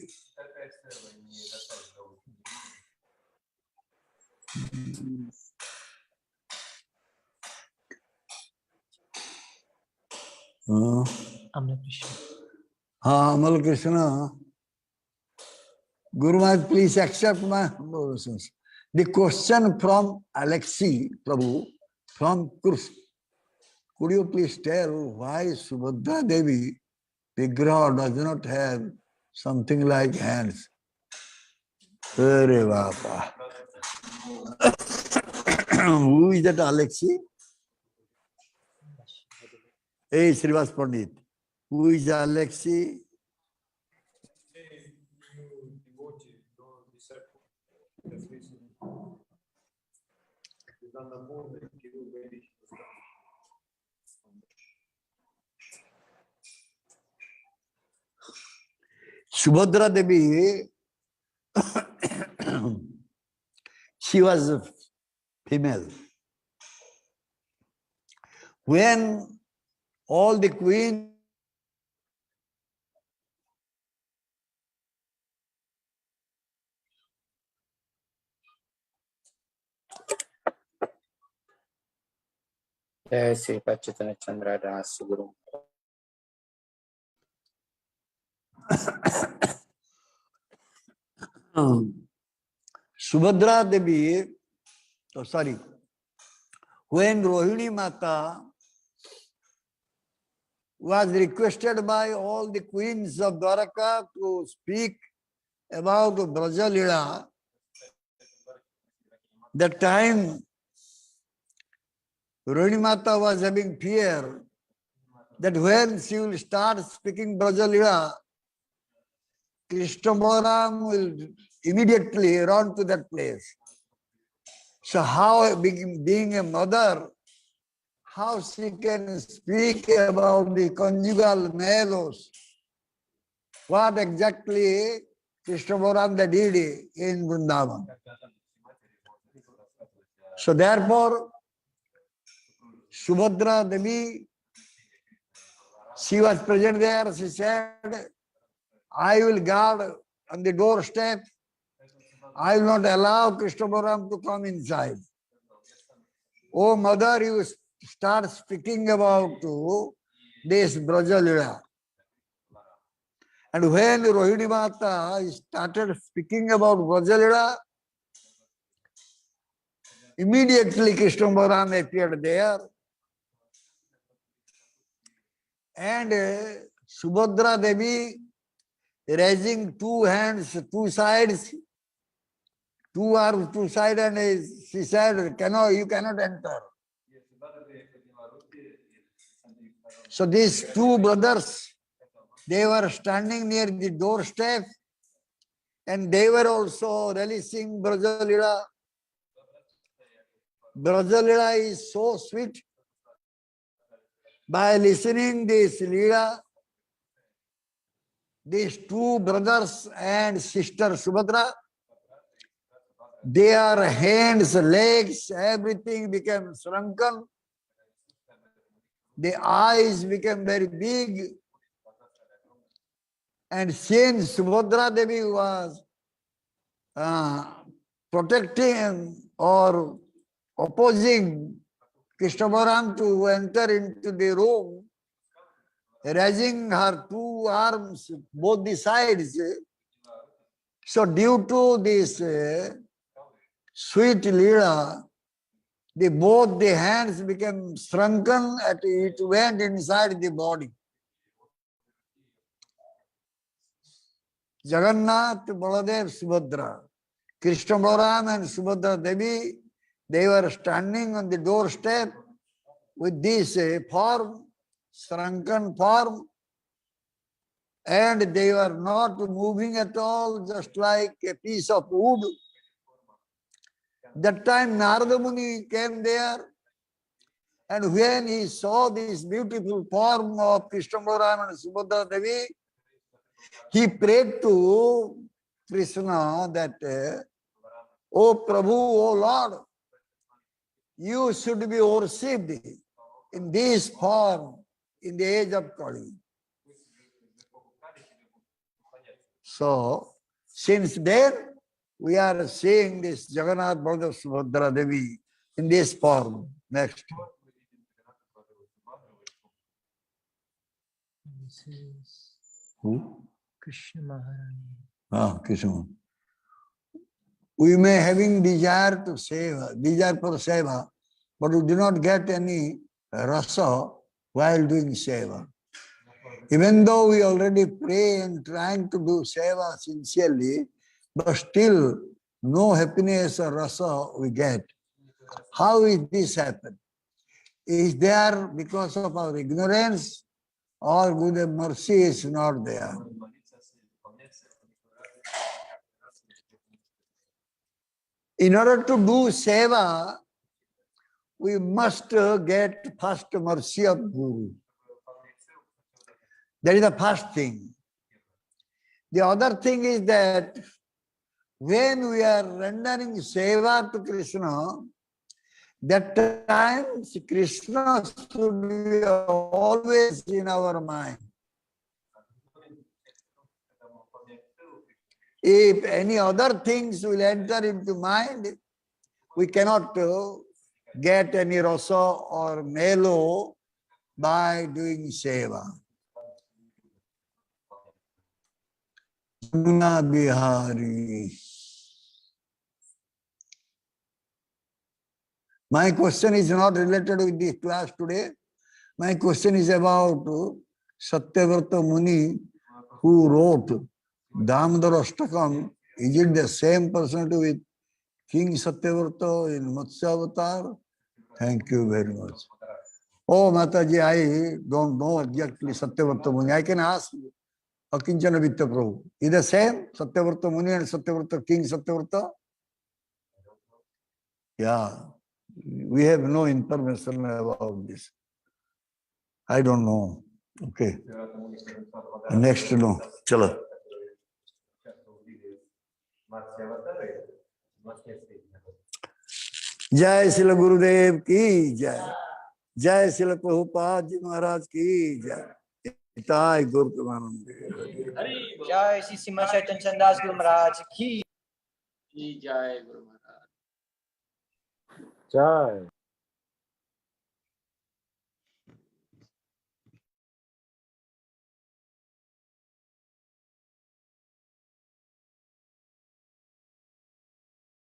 Amal Krishna. Guru Maharaj, please accept my obeisance. The question from Alexi Prabhu, from Kurs. Could you please tell why Subhadra Devi Vigraha does not have something like hands? Hare Baba. Who is that Alexi? Hey, Srivas Pandit. Who is Alexi? Subhadra Devi, she was a female. When all the queens जय श्री पच्चतन चंद्र दास गुरु Subhadra Devi, when Rohini Mata was requested by all the queens of Dwaraka to speak about Braja Lila, that time Rohini Mata was having fear that when she will start speaking Braja Lila, Krishna Balaram will immediately run to that place. So how, being a mother, how she can speak about the conjugal mellows? What exactly Krishna Balaram did in Vrindavan? So therefore, Subhadra Devi, she was present there. She said, I will guard on the doorstep. I will not allow Krishna Balaram to come inside. Oh mother, you start speaking about this Braja Lila. And when Rohini Mata started speaking about Braja Lila, immediately Krishna Balaram appeared there. And Subhadra Devi raising two hands, two sides, two arms, two sides, and she said, you cannot enter. So these two brothers, they were standing near the doorstep and they were also releasing Braja Lila. Braja Lila is so sweet. By listening this Lila, these two brothers and sister Subhadra, their hands, legs, everything became shrunken. The eyes became very big. And since Subhadra Devi was protecting or opposing Krishna Balaram to enter into the room, raising her two arms, both the sides. So due to this sweet Leela, both the hands became shrunken and it went inside the body. Jagannath, Baladev, Subhadra. Krishna Balaram and Subhadra Devi, they were standing on the doorstep with this form, shrunken form, and they were not moving at all, just like a piece of wood. That time Narada Muni came there, and when he saw this beautiful form of Krishna Balaram and Subhadra Devi, he prayed to Krishna that, O Prabhu, O Lord, you should be worshipped in this form in the age of Kali. So, since then, we are seeing this Jagannath Baladev Subhadra Devi in this form. Next. This is Who? Krishna Maharani. Ah, Krishna. We may having desire to seva, desire for seva, but we do not get any rasa while doing seva. Even though we already pray and trying to do seva sincerely, but still no happiness or rasa we get. How is this happen? Is there because of our ignorance or good mercy is not there? In order to do seva, we must get first mercy of Guru. That is the first thing. The other thing is that when we are rendering seva to Krishna, that time Krishna should be always in our mind. If any other things will enter into mind, we cannot get any rasa or melo by doing seva. Jamuna Bihari. My question is not related with this class today. My question is about Satyavrata Muni, who wrote Damodar Ashtakam, is it the same personality with King Satyavrata in Matsya Avatar? Thank you very much. Oh, Mataji, I don't know exactly Satyavrata Muni. I can ask Akinchana Vitya Prabhu. Is the same Satyavrata Muni and Satyavrata King Satyavrata? Yeah, we have no information about this. I don't know. Okay. Next, no. Chalo. जय श्री गुरुदेव की जय, जय श्री प्रभुपाद जी महाराज की जय, इताय गुरु कृपानंद। जय श्री श्रीमद चैतन्य चंदास गुरु महाराज की जय गुरु महाराज। जय।